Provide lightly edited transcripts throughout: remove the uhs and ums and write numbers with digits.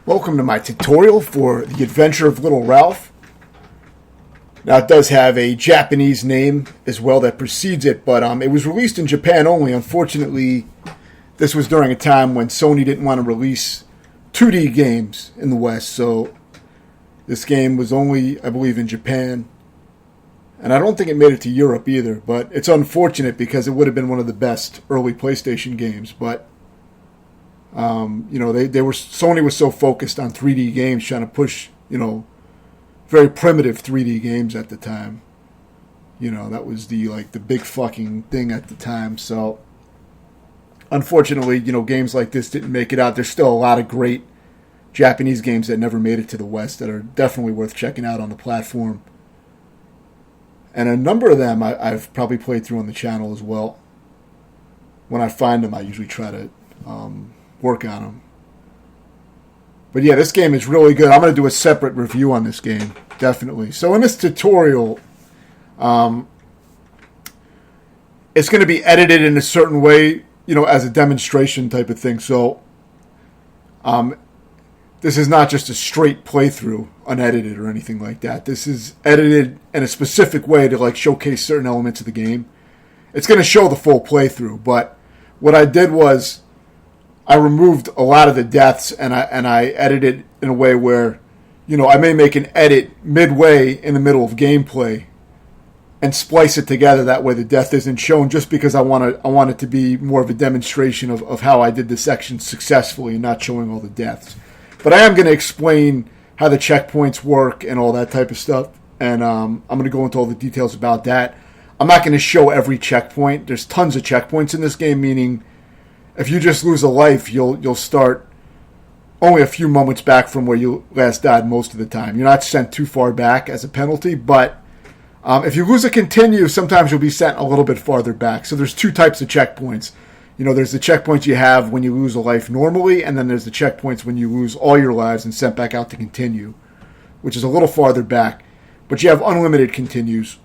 Welcome to my tutorial for The Adventure of Little Ralph. Now it does have a Japanese name as well that precedes it, but it was released in Japan only. Unfortunately, this was during a time when Sony didn't want to release 2D games in the West, so this game was only, I believe, in Japan. And I don't think it made it to Europe either, but it's unfortunate because it would have been one of the best early PlayStation games, but Sony was so focused on 3D games, trying to push, very primitive 3D games at the time. That was the big fucking thing at the time. So, unfortunately, games like this didn't make it out. There's still a lot of great Japanese games that never made it to the West that are definitely worth checking out on the platform. And a number of them I've probably played through on the channel as well. When I find them, I usually try to work on them. But yeah, this game is really good. I'm going to do a separate review on this game, definitely. So in this tutorial, it's going to be edited in a certain way, as a demonstration type of thing. So this is not just a straight playthrough, unedited or anything like that. This is edited in a specific way to showcase certain elements of the game. It's going to show the full playthrough, but what I did was I removed a lot of the deaths and I edited in a way where, I may make an edit midway in the middle of gameplay and splice it together. That way the death isn't shown, just because I want it to be more of a demonstration of how I did the section successfully and not showing all the deaths. But I am going to explain how the checkpoints work and all that type of stuff. And I'm going to go into all the details about that. I'm not going to show every checkpoint. There's tons of checkpoints in this game, meaning if you just lose a life, you'll start only a few moments back from where you last died most of the time. You're not sent too far back as a penalty, but if you lose a continue, sometimes you'll be sent a little bit farther back. So there's two types of checkpoints. There's the checkpoints you have when you lose a life normally, and then there's the checkpoints when you lose all your lives and sent back out to continue, which is a little farther back. But you have unlimited continues.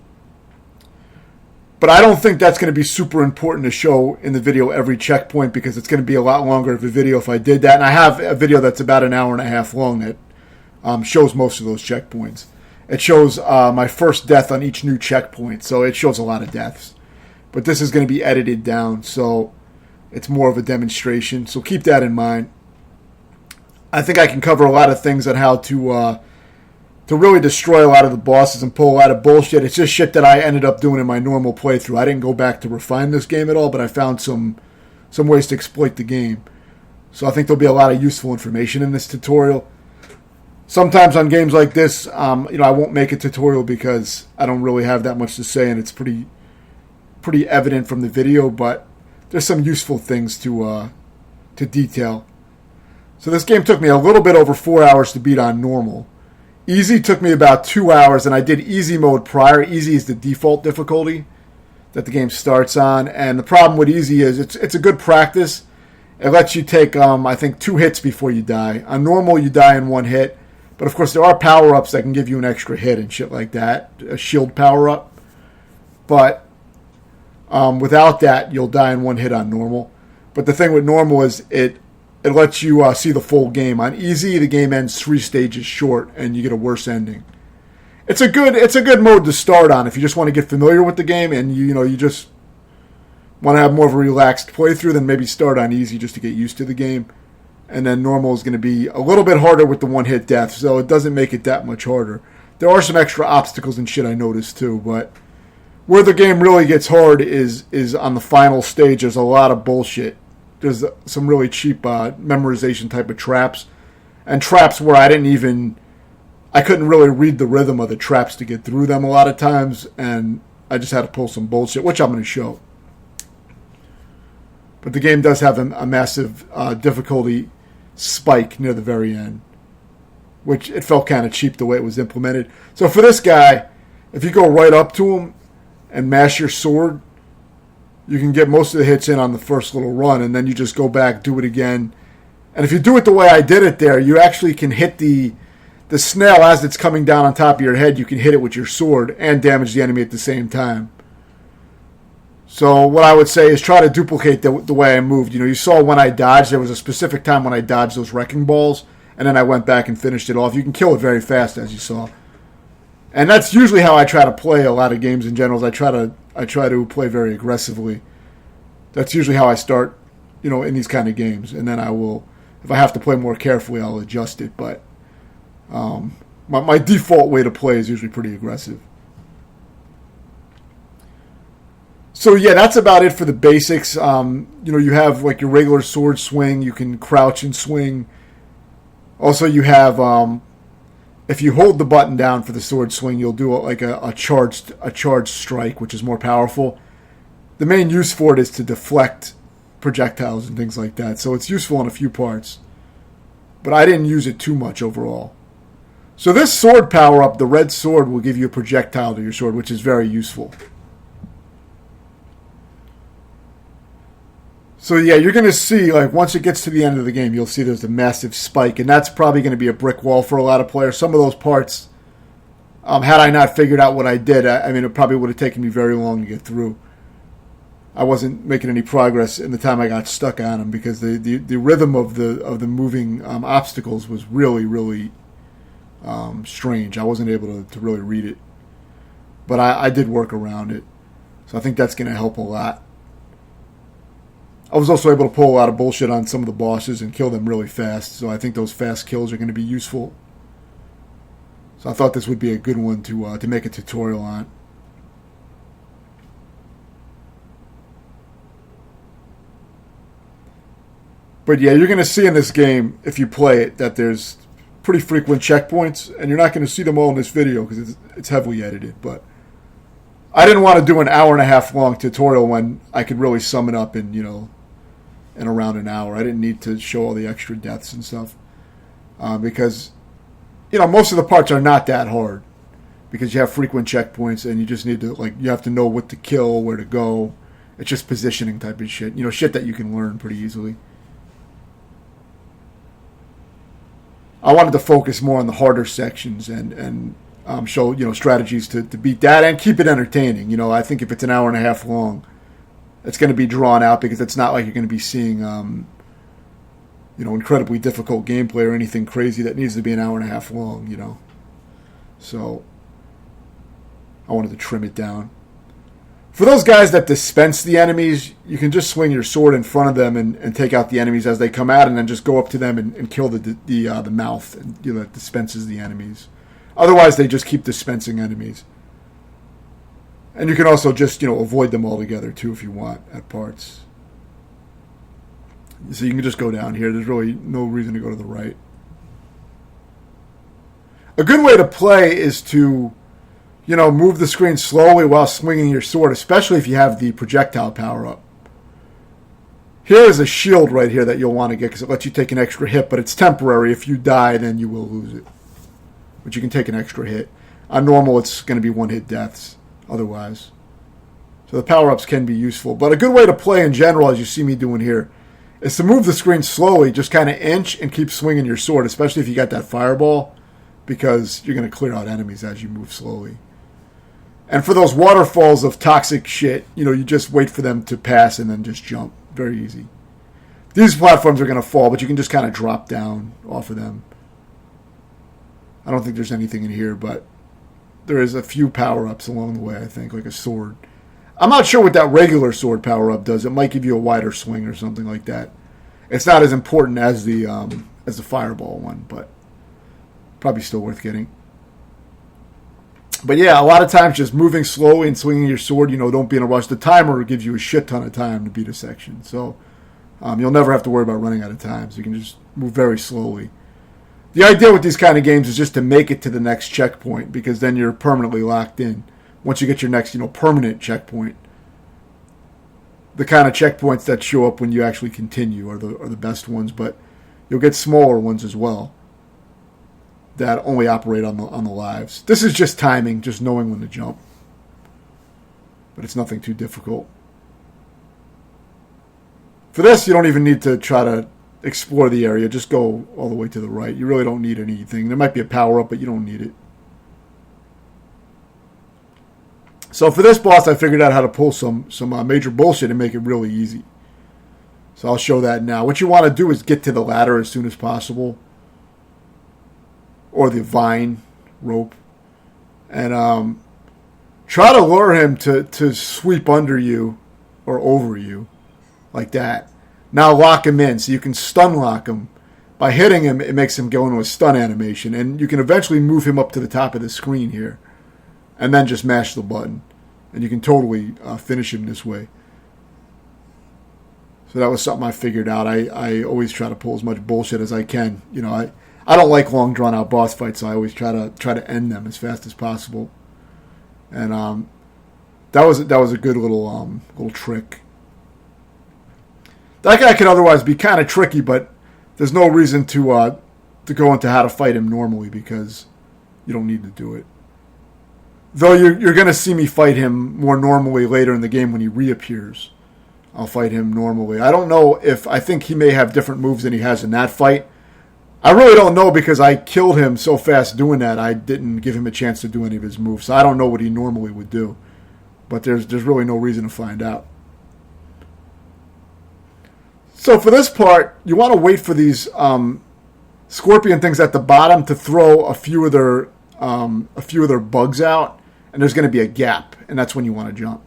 But I don't think that's going to be super important to show in the video every checkpoint, because it's going to be a lot longer of a video if I did that. And I have a video that's about an hour and a half long that shows most of those checkpoints. It shows my first death on each new checkpoint, so it shows a lot of deaths. But this is going to be edited down, so it's more of a demonstration. So keep that in mind. I think I can cover a lot of things on how to really destroy a lot of the bosses and pull a lot of bullshit. It's just shit that I ended up doing in my normal playthrough. I didn't go back to refine this game at all, but I found some ways to exploit the game. So I think there'll be a lot of useful information in this tutorial. Sometimes on games like this, I won't make a tutorial because I don't really have that much to say, and it's pretty evident from the video, but there's some useful things to detail. So this game took me a little bit over 4 hours to beat on normal. Easy took me about 2 hours, and I did easy mode prior. Easy is the default difficulty that the game starts on, and the problem with easy is it's a good practice. It lets you take, I think, 2 hits before you die. On normal, you die in 1 hit, but of course there are power-ups that can give you an extra hit and shit like that, a shield power-up. But without that, you'll die in 1 hit on normal. But the thing with normal is it lets you see the full game. On easy, the game ends 3 stages short, and you get a worse ending. It's a good mode to start on if you just want to get familiar with the game, and you just want to have more of a relaxed playthrough. Then maybe start on easy just to get used to the game, and then normal is going to be a little bit harder with the 1-hit death, so it doesn't make it that much harder. There are some extra obstacles and shit I noticed too, but where the game really gets hard is on the final stage. There's a lot of bullshit. There's some really cheap memorization type of traps, and traps where I couldn't really read the rhythm of the traps to get through them a lot of times, and I just had to pull some bullshit, which I'm going to show. But the game does have a massive difficulty spike near the very end, which it felt kind of cheap the way it was implemented. So for this guy, if you go right up to him and mash your sword, you can get most of the hits in on the first little run, and then you just go back, do it again. And if you do it the way I did it there, you actually can hit the snail as it's coming down on top of your head. You can hit it with your sword and damage the enemy at the same time. So what I would say is try to duplicate the way I moved. You saw when I dodged, there was a specific time when I dodged those wrecking balls, and then I went back and finished it off. You can kill it very fast, as you saw. And that's usually how I try to play a lot of games in general. I try to play very aggressively. That's usually how I start, in these kind of games. And then I will, if I have to play more carefully, I'll adjust it. But my default way to play is usually pretty aggressive. So yeah, that's about it for the basics. You have like your regular sword swing. You can crouch and swing. Also, you have if you hold the button down for the sword swing, you'll do a charged strike, which is more powerful. The main use for it is to deflect projectiles and things like that. So it's useful in a few parts, but I didn't use it too much overall. So this sword power up, the red sword, will give you a projectile to your sword, which is very useful. So yeah, you're going to see, like, once it gets to the end of the game, you'll see there's a massive spike, and that's probably going to be a brick wall for a lot of players. Some of those parts, had I not figured out what I did, it probably would have taken me very long to get through. I wasn't making any progress in the time I got stuck on them because the rhythm of the moving obstacles was really, really strange. I wasn't able to really read it, but I did work around it, so I think that's going to help a lot. I was also able to pull a lot of bullshit on some of the bosses and kill them really fast, so I think those fast kills are going to be useful. So I thought this would be a good one to make a tutorial on. But yeah, you're going to see in this game, if you play it, that there's pretty frequent checkpoints, and you're not going to see them all in this video because it's heavily edited, but I didn't want to do an hour and a half long tutorial when I could really sum it up in around an hour. I didn't need to show all the extra deaths and stuff because, most of the parts are not that hard because you have frequent checkpoints and you just need to, you have to know what to kill, where to go. It's just positioning type of shit. Shit that you can learn pretty easily. I wanted to focus more on the harder sections and show, strategies to beat that and keep it entertaining. I think if it's an hour and a half long, it's going to be drawn out because it's not like you're going to be seeing, incredibly difficult gameplay or anything crazy that needs to be an hour and a half long, So I wanted to trim it down. For those guys that dispense the enemies, you can just swing your sword in front of them and take out the enemies as they come out, and then just go up to them and kill the mouth that dispenses the enemies. Otherwise, they just keep dispensing enemies. And you can also just, avoid them altogether, too, if you want, at parts. So you can just go down here. There's really no reason to go to the right. A good way to play is to, move the screen slowly while swinging your sword, especially if you have the projectile power up. Here is a shield right here that you'll want to get because it lets you take an extra hit, but it's temporary. If you die, then you will lose it. But you can take an extra hit. On normal, it's going to be one-hit deaths otherwise. So the power-ups can be useful. But a good way to play in general, as you see me doing here, is to move the screen slowly, just kind of inch and keep swinging your sword, especially if you got that fireball, because you're going to clear out enemies as you move slowly. And for those waterfalls of toxic shit, you just wait for them to pass and then just jump. Very easy. These platforms are going to fall, but you can just kind of drop down off of them. I don't think there's anything in here, but there is a few power-ups along the way, I think, like a sword. I'm not sure what that regular sword power-up does. It might give you a wider swing or something like that. It's not as important as the fireball one, but probably still worth getting. But yeah, a lot of times just moving slowly and swinging your sword, don't be in a rush. The timer gives you a shit ton of time to beat a section. So you'll never have to worry about running out of time. So you can just move very slowly. The idea with these kind of games is just to make it to the next checkpoint because then you're permanently locked in. Once you get your next, permanent checkpoint, the kind of checkpoints that show up when you actually continue are the best ones, but you'll get smaller ones as well that only operate on the lives. This is just timing, just knowing when to jump. But it's nothing too difficult. For this, you don't even need to try to explore the area. Just go all the way to the right. You really don't need anything. There might be a power-up, but you don't need it. So for this boss, I figured out how to pull some major bullshit and make it really easy. So I'll show that now. What you want to do is get to the ladder as soon as possible. or the vine rope, and try to lure him to sweep under you or over you like that. Now lock him in, so you can stun lock him. By hitting him, it makes him go into a stun animation, and you can eventually move him up to the top of the screen here, and then just mash the button, and you can totally finish him this way. So that was something I figured out. I always try to pull as much bullshit as I can. You know, I don't like long drawn out boss fights, so I always try to end them as fast as possible. And that was a good little trick. That guy could otherwise be kind of tricky, but there's no reason to go into how to fight him normally because you don't need to do it. Though you're going to see me fight him more normally later in the game when he reappears. I'll fight him normally. I don't know I think he may have different moves than he has in that fight. I really don't know because I killed him so fast doing that. I didn't give him a chance to do any of his moves. So I don't know what he normally would do. But there's really no reason to find out. So for this part, you want to wait for these scorpion things at the bottom to throw a few of their bugs out, and there's going to be a gap, and that's when you want to jump.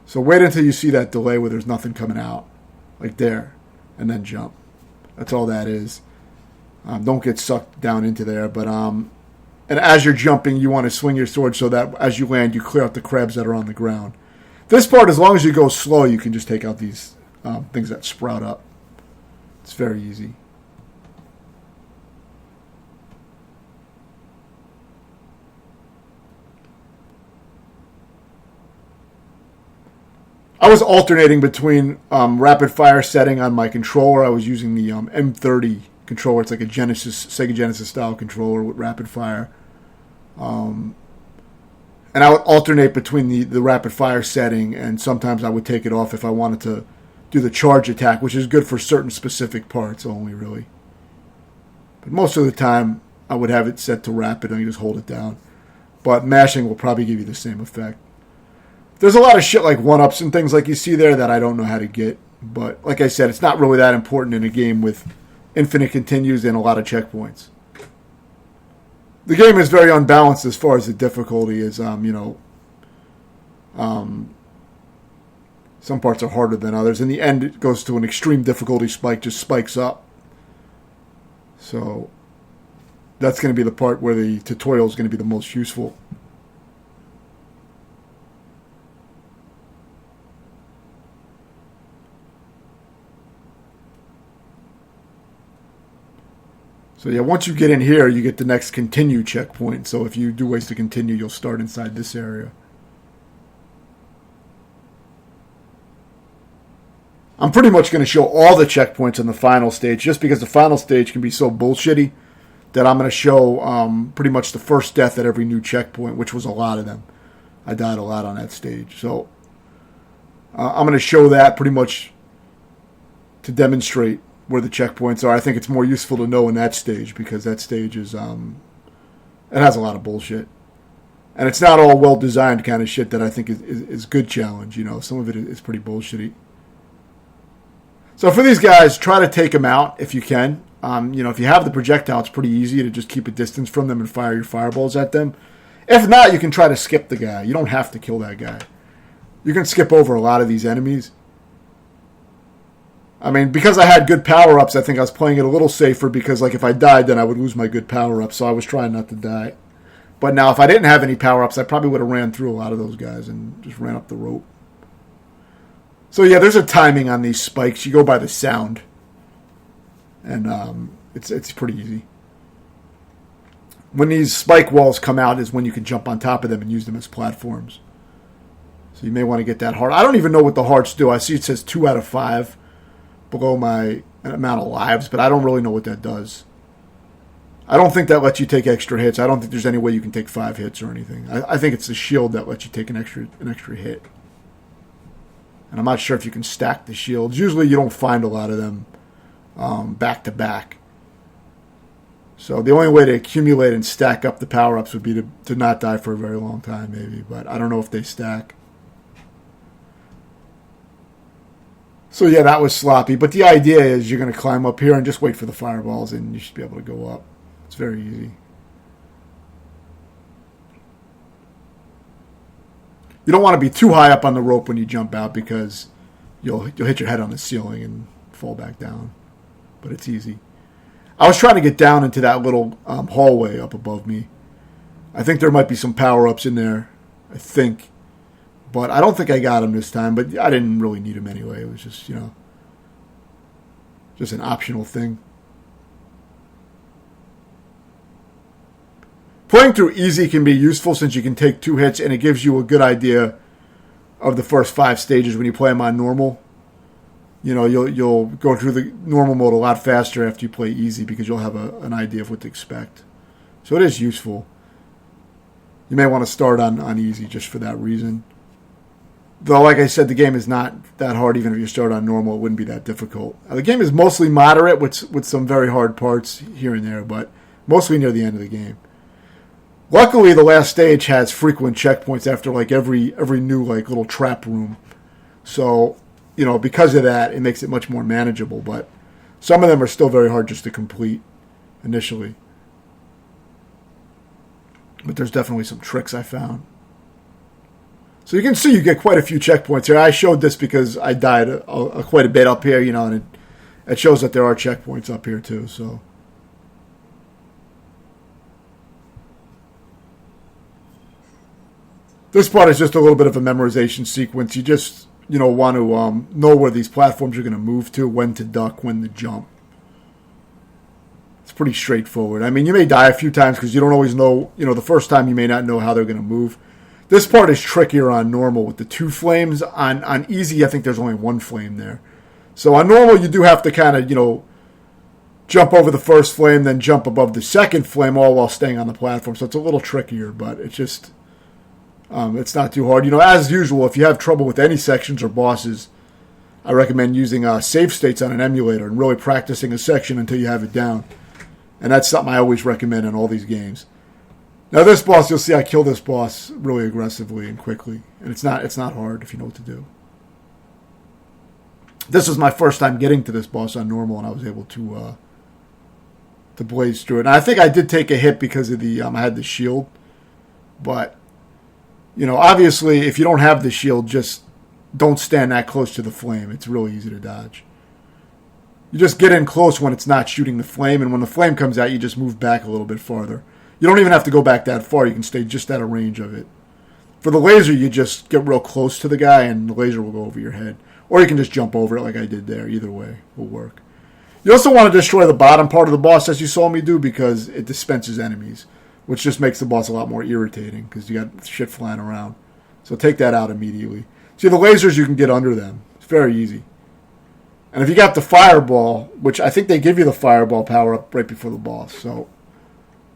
So wait until you see that delay where there's nothing coming out, like there, and then jump. That's all that is. Don't get sucked down into there, but and as you're jumping, you want to swing your sword so that as you land, you clear out the crabs that are on the ground. This part, as long as you go slow, you can just take out these things that sprout up. It's very easy. I was alternating between rapid fire setting on my controller. I was using the M30 controller. It's like a Sega Genesis style controller with rapid fire. And I would alternate between the rapid fire setting, and sometimes I would take it off if I wanted to do the charge attack, which is good for certain specific parts only, really. But most of the time, I would have it set to rapid and you just hold it down. But mashing will probably give you the same effect. There's a lot of shit like 1-ups and things like you see there that I don't know how to get. But like I said, it's not really that important in a game with infinite continues and a lot of checkpoints. The game is very unbalanced as far as the difficulty is, some parts are harder than others. In the end, it goes to an extreme difficulty spike, just spikes up. So that's going to be the part where the tutorial is going to be the most useful. So yeah, once you get in here, you get the next continue checkpoint. So if you do waste to continue, you'll start inside this area. I'm pretty much going to show all the checkpoints in the final stage, just because the final stage can be so bullshitty that I'm going to show pretty much the first death at every new checkpoint, which was a lot of them. I died a lot on that stage. So I'm going to show that pretty much to demonstrate where the checkpoints are. I think it's more useful to know in that stage because that stage is it has a lot of bullshit. And it's not all well-designed kind of shit that I think is good challenge. You know, some of it is pretty bullshitty. So for these guys, try to take them out if you can. If you have the projectile, it's pretty easy to just keep a distance from them and fire your fireballs at them. If not, you can try to skip the guy. You don't have to kill that guy. You can skip over a lot of these enemies. I mean, because I had good power-ups, I think I was playing it a little safer because, like, if I died, then I would lose my good power-ups, so I was trying not to die. But now, if I didn't have any power-ups, I probably would have ran through a lot of those guys and just ran up the rope. So, yeah, there's a timing on these spikes. You go by the sound. And it's pretty easy. When these spike walls come out is when you can jump on top of them and use them as platforms. So you may want to get that heart. I don't even know what the hearts do. I see it says 2 out of 5 below my amount of lives, but I don't really know what that does. I don't think that lets you take extra hits. I don't think there's any way you can take 5 hits or anything. I think it's the shield that lets you take an extra hit. And I'm not sure if you can stack the shields. Usually you don't find a lot of them back to back. So the only way to accumulate and stack up the power-ups would be to not die for a very long time, maybe. But I don't know if they stack. So yeah, that was sloppy. But the idea is you're going to climb up here and just wait for the fireballs, and you should be able to go up. It's very easy. You don't want to be too high up on the rope when you jump out because you'll hit your head on the ceiling and fall back down. But it's easy. I was trying to get down into that little hallway up above me. I think there might be some power-ups in there. I think. But I don't think I got them this time. But I didn't really need them anyway. It was just, just an optional thing. Playing through easy can be useful since you can take 2 hits and it gives you a good idea of the first 5 stages when you play them on normal. You'll go through the normal mode a lot faster after you play easy because you'll have an idea of what to expect. So it is useful. You may want to start on easy just for that reason. Though, like I said, the game is not that hard. Even if you start on normal, it wouldn't be that difficult. The game is mostly moderate with some very hard parts here and there, but mostly near the end of the game. Luckily, the last stage has frequent checkpoints after every new little trap room. So, because of that, it makes it much more manageable. But some of them are still very hard just to complete initially. But there's definitely some tricks I found. So you can see you get quite a few checkpoints here. I showed this because I died quite a bit up here, and it shows that there are checkpoints up here too. So. This part is just a little bit of a memorization sequence. You just, want to know where these platforms are going to move to, when to duck, when to jump. It's pretty straightforward. I mean, you may die a few times because you don't always know, the first time you may not know how they're going to move. This part is trickier on normal with the 2 flames. On easy, I think there's only 1 flame there. So on normal, you do have to kind of, jump over the first flame, then jump above the second flame, all while staying on the platform. So it's a little trickier, but it's just... it's not too hard. As usual, if you have trouble with any sections or bosses, I recommend using save states on an emulator and really practicing a section until you have it down. And that's something I always recommend in all these games. Now this boss, you'll see I kill this boss really aggressively and quickly. And it's not hard if you know what to do. This was my first time getting to this boss on normal, and I was able to blaze through it. And I think I did take a hit because of I had the shield. But... obviously, if you don't have the shield, just don't stand that close to the flame. It's really easy to dodge. You just get in close when it's not shooting the flame, and when the flame comes out, you just move back a little bit farther. You don't even have to go back that far. You can stay just out of range of it. For the laser, you just get real close to the guy, and the laser will go over your head. Or you can just jump over it like I did there. Either way will work. You also want to destroy the bottom part of the boss, as you saw me do, because it dispenses enemies, which just makes the boss a lot more irritating because you got shit flying around. So take that out immediately. See, the lasers, you can get under them. It's very easy. And if you got the fireball, which I think they give you the fireball power-up right before the boss. So,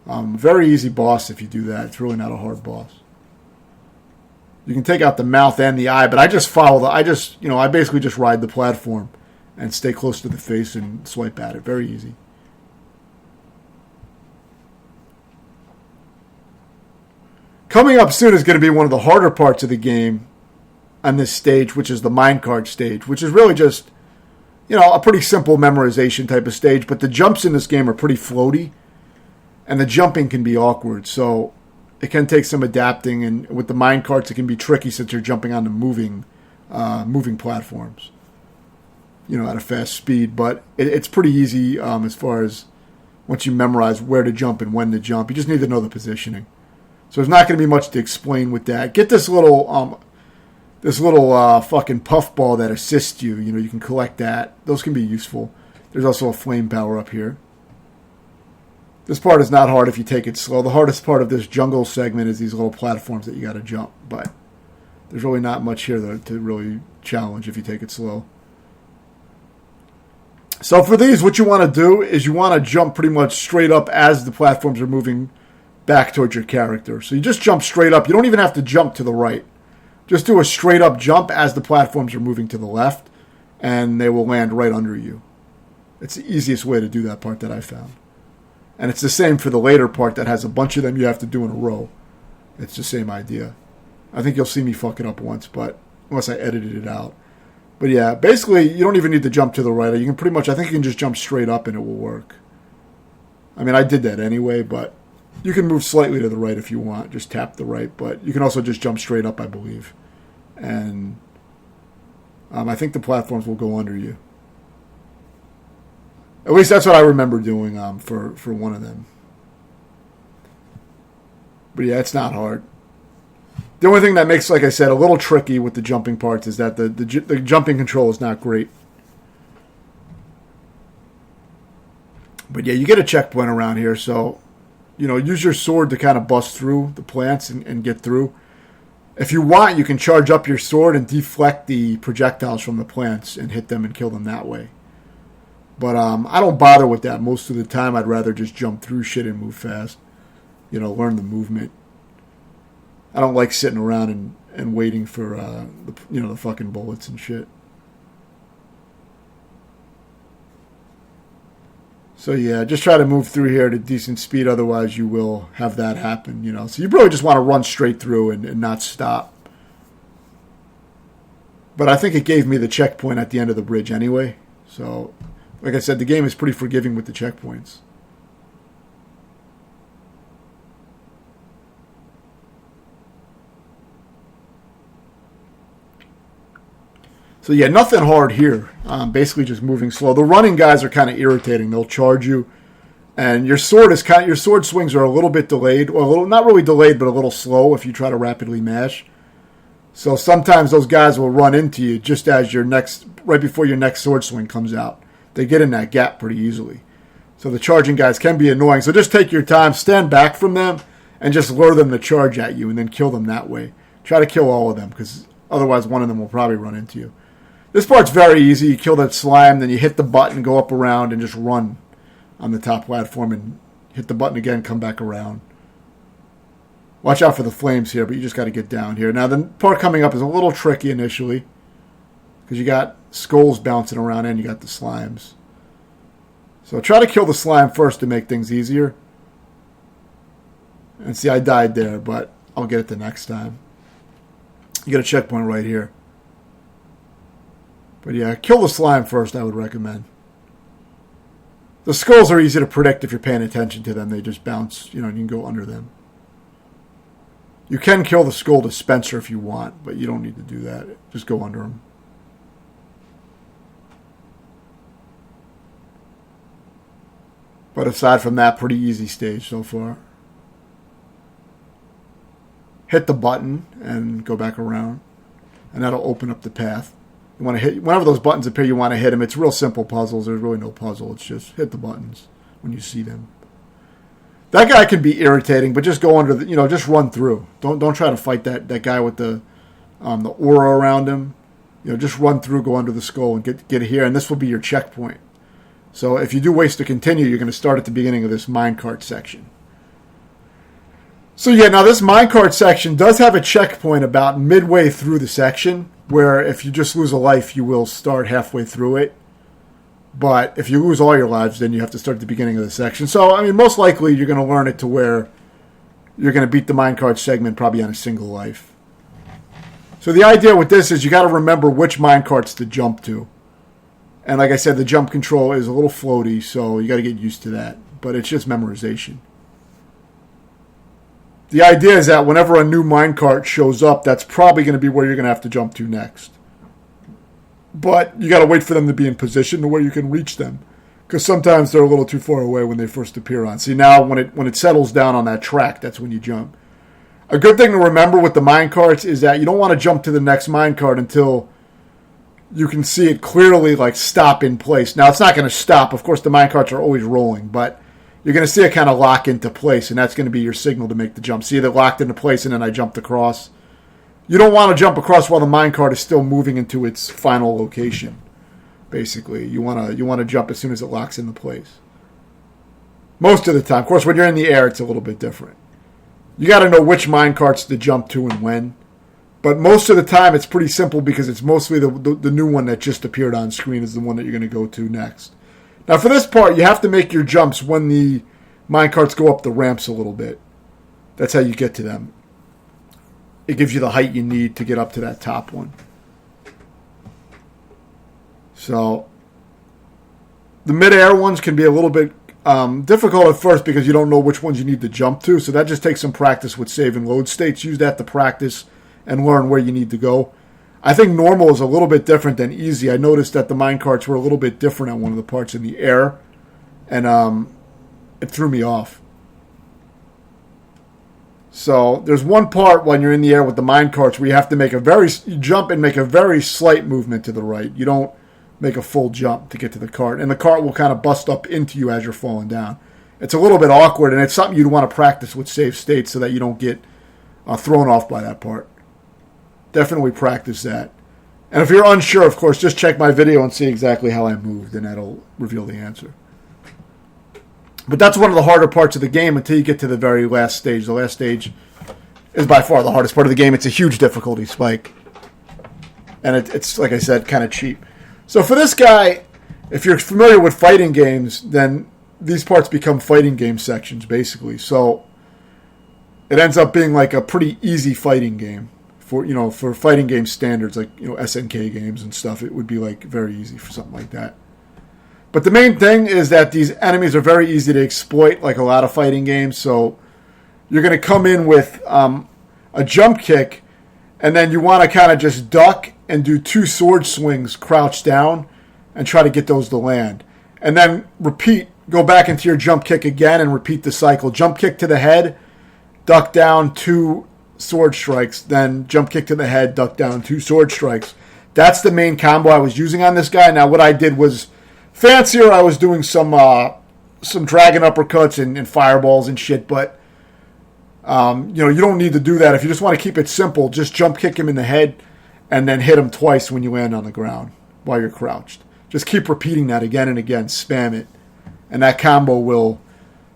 very easy boss if you do that. It's really not a hard boss. You can take out the mouth and the eye, but I just I basically just ride the platform and stay close to the face and swipe at it. Very easy. Coming up soon is going to be one of the harder parts of the game on this stage, which is the minecart stage, which is really just, a pretty simple memorization type of stage, but the jumps in this game are pretty floaty, and the jumping can be awkward, so it can take some adapting, and with the minecarts, it can be tricky since you're jumping onto moving platforms, at a fast speed, but it's pretty easy as far as once you memorize where to jump and when to jump. You just need to know the positioning. So there's not going to be much to explain with that. Get this little fucking puff ball that assists you. You can collect that. Those can be useful. There's also a flame power up here. This part is not hard if you take it slow. The hardest part of this jungle segment is these little platforms that you got to jump. But there's really not much here to really challenge if you take it slow. So for these, what you want to do is you want to jump pretty much straight up as the platforms are moving back towards your character. So you just jump straight up. You don't even have to jump to the right. Just do a straight up jump as the platforms are moving to the left, and they will land right under you. It's the easiest way to do that part that I found. And it's the same for the later part that has a bunch of them you have to do in a row. It's the same idea. I think you'll see me fuck it up once, but unless I edited it out. But yeah, basically, you don't even need to jump to the right. You can pretty much, I think you can just jump straight up and it will work. I mean, I did that anyway, but you can move slightly to the right if you want. Just tap the right, but you can also just jump straight up, I believe. and I think the platforms will go under you. At least that's what I remember doing for one of them. But yeah, it's not hard. The only thing that makes, like I said, a little tricky with the jumping parts is that the jumping control is not great. But yeah, you get a checkpoint around here, so use your sword to kind of bust through the plants and get through. If you want, you can charge up your sword and deflect the projectiles from the plants and hit them and kill them that way. But I don't bother with that most of the time. I'd rather just jump through shit and move fast. Learn the movement. I don't like sitting around and waiting for the fucking bullets and shit. So yeah, just try to move through here at a decent speed. Otherwise, you will have that happen. So you really just want to run straight through and not stop. But I think it gave me the checkpoint at the end of the bridge anyway. So, like I said, the game is pretty forgiving with the checkpoints. So yeah, nothing hard here. Basically just moving slow. The running guys are kind of irritating. They'll charge you, and your sword swings are a little bit delayed, or not really delayed, but a little slow if you try to rapidly mash. So sometimes those guys will run into you just as right before your next sword swing comes out. They get in that gap pretty easily. So the charging guys can be annoying. So just take your time, stand back from them, and just lure them to charge at you, and then kill them that way. Try to kill all of them, because otherwise one of them will probably run into you. This part's very easy. You kill that slime, then you hit the button, go up around, and just run on the top platform, and hit the button again, come back around. Watch out for the flames here, but you just got to get down here. Now, the part coming up is a little tricky initially, because you got skulls bouncing around and you got the slimes. So try to kill the slime first to make things easier. And see, I died there, but I'll get it the next time. You got a checkpoint right here. But yeah, kill the slime first, I would recommend. The skulls are easy to predict if you're paying attention to them. They just bounce, and you can go under them. You can kill the skull dispenser if you want, but you don't need to do that. Just go under them. But aside from that, pretty easy stage so far. Hit the button and go back around, and that'll open up the path. You want to hit whenever those buttons appear. You want to hit them. It's real simple puzzles. There's really no puzzle. It's just hit the buttons when you see them. That guy can be irritating, but just go under the. Just run through. Don't try to fight that guy with the aura around him. Just run through, go under the skull, and get here. And this will be your checkpoint. So if you do waste to continue, you're going to start at the beginning of this minecart section. So yeah, now this minecart section does have a checkpoint about midway through the section, where if you just lose a life, you will start halfway through it. But if you lose all your lives, then you have to start at the beginning of the section. So, most likely you're going to learn it to where you're going to beat the minecart segment probably on a single life. So the idea with this is you got to remember which minecarts to jump to. And like I said, the jump control is a little floaty, so you got to get used to that. But it's just memorization. The idea is that whenever a new minecart shows up, that's probably going to be where you're going to have to jump to next. But you got to wait for them to be in position to where you can reach them, because sometimes they're a little too far away when they first appear on. See, now when it settles down on that track, that's when you jump. A good thing to remember with the minecarts is that you don't want to jump to the next minecart until you can see it clearly stop in place. Now, it's not going to stop. Of course, the minecarts are always rolling, but you're going to see it kind of lock into place, and that's going to be your signal to make the jump. See, it locked into place, and then I jumped across. You don't want to jump across while the minecart is still moving into its final location, basically. You want to jump as soon as it locks into place. Most of the time. Of course, when you're in the air, it's a little bit different. You got to know which minecarts to jump to and when. But most of the time, it's pretty simple because it's mostly the new one that just appeared on screen is the one that you're going to go to next. Now, for this part, you have to make your jumps when the minecarts go up the ramps a little bit. That's how you get to them. It gives you the height you need to get up to that top one. So, the mid-air ones can be a little bit difficult at first because you don't know which ones you need to jump to. So that just takes some practice with save and load states. Use that to practice and learn where you need to go. I think normal is a little bit different than easy. I noticed that the mine carts were a little bit different on one of the parts in the air, and it threw me off. So there's one part when you're in the air with the mine carts where you have to you jump and make a very slight movement to the right. You don't make a full jump to get to the cart, and the cart will kind of bust up into you as you're falling down. It's a little bit awkward, and it's something you'd want to practice with safe states so that you don't get thrown off by that part. Definitely practice that. And if you're unsure, of course, just check my video and see exactly how I moved, and that'll reveal the answer. But that's one of the harder parts of the game until you get to the very last stage. The last stage is by far the hardest part of the game. It's a huge difficulty spike. And it's, like I said, kind of cheap. So for this guy, if you're familiar with fighting games, then these parts become fighting game sections, basically. So it ends up being like a pretty easy fighting game. For fighting game standards, like SNK games and stuff, it would be like very easy for something like that. But the main thing is that these enemies are very easy to exploit, like a lot of fighting games. So you're going to come in with a jump kick, and then you want to kind of just duck and do 2 sword swings, crouch down, and try to get those to land. And then go back into your jump kick again and repeat the cycle. Jump kick to the head, duck down, 2 sword strikes, then jump kick to the head, duck down, 2 sword strikes. That's the main combo I was using on this guy. Now what I did was fancier. I was doing some dragon uppercuts and fireballs and shit, but you don't need to do that. If you just want to keep it simple, just jump kick him in the head and then hit him twice when you land on the ground while you're crouched. Just keep repeating that again and again, spam it, and that combo will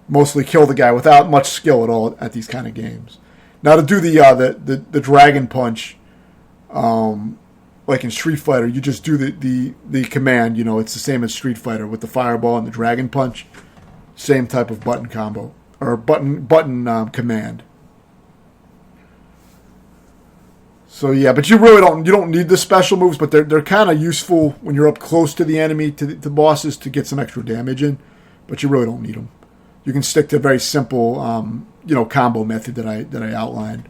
mostly kill the guy without much skill at all at these kind of games. Now to do the dragon punch, like in Street Fighter, you just do the command. It's the same as Street Fighter with the fireball and the dragon punch. Same type of button combo or button command. So yeah, but you really don't need the special moves, but they're kind of useful when you're up close to the enemy, to the bosses, to get some extra damage in. But you really don't need them. You can stick to a very simple combo method that I outlined.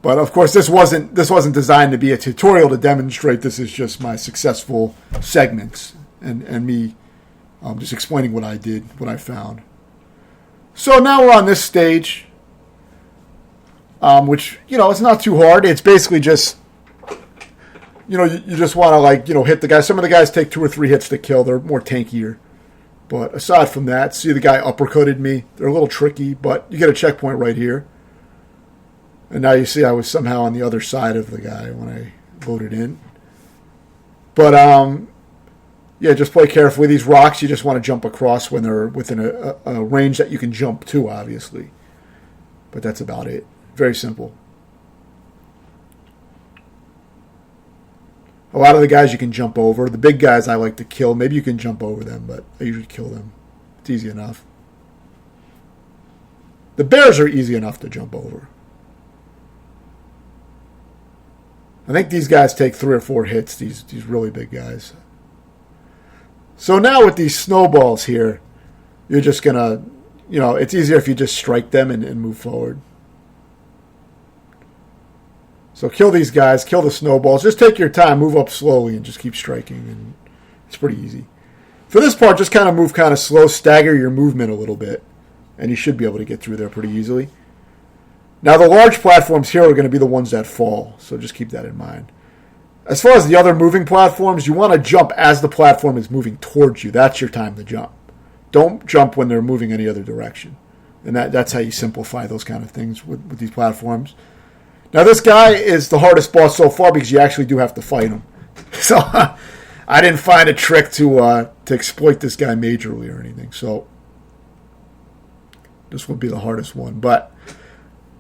But of course, this wasn't designed to be a tutorial to demonstrate. This is just my successful segments and me just explaining what I did, what I found. So now we're on this stage, which it's not too hard. It's basically just you just want to hit the guy. Some of the guys take 2 or 3 hits to kill. They're more tankier. But aside from that, see the guy uppercutted me. They're a little tricky, but you get a checkpoint right here. And now you see I was somehow on the other side of the guy when I loaded in. But, just play carefully. These rocks, you just want to jump across when they're within a range that you can jump to, obviously. But that's about it. Very simple. A lot of the guys you can jump over. The big guys I like to kill. Maybe you can jump over them, but I usually kill them. It's easy enough. The bears are easy enough to jump over. I think these guys take 3 or 4 hits, these really big guys. So now with these snowballs here, you're just going to, it's easier if you just strike them and move forward. So kill these guys, kill the snowballs. Just take your time, move up slowly, and just keep striking. And it's pretty easy. For this part, just kind of move kind of slow, stagger your movement a little bit, and you should be able to get through there pretty easily. Now, the large platforms here are going to be the ones that fall, so just keep that in mind. As far as the other moving platforms, you want to jump as the platform is moving towards you. That's your time to jump. Don't jump when they're moving any other direction. And that's how you simplify those kind of things with these platforms. Now, this guy is the hardest boss so far because you actually do have to fight him. So, I didn't find a trick to exploit this guy majorly or anything. So, this would be the hardest one. But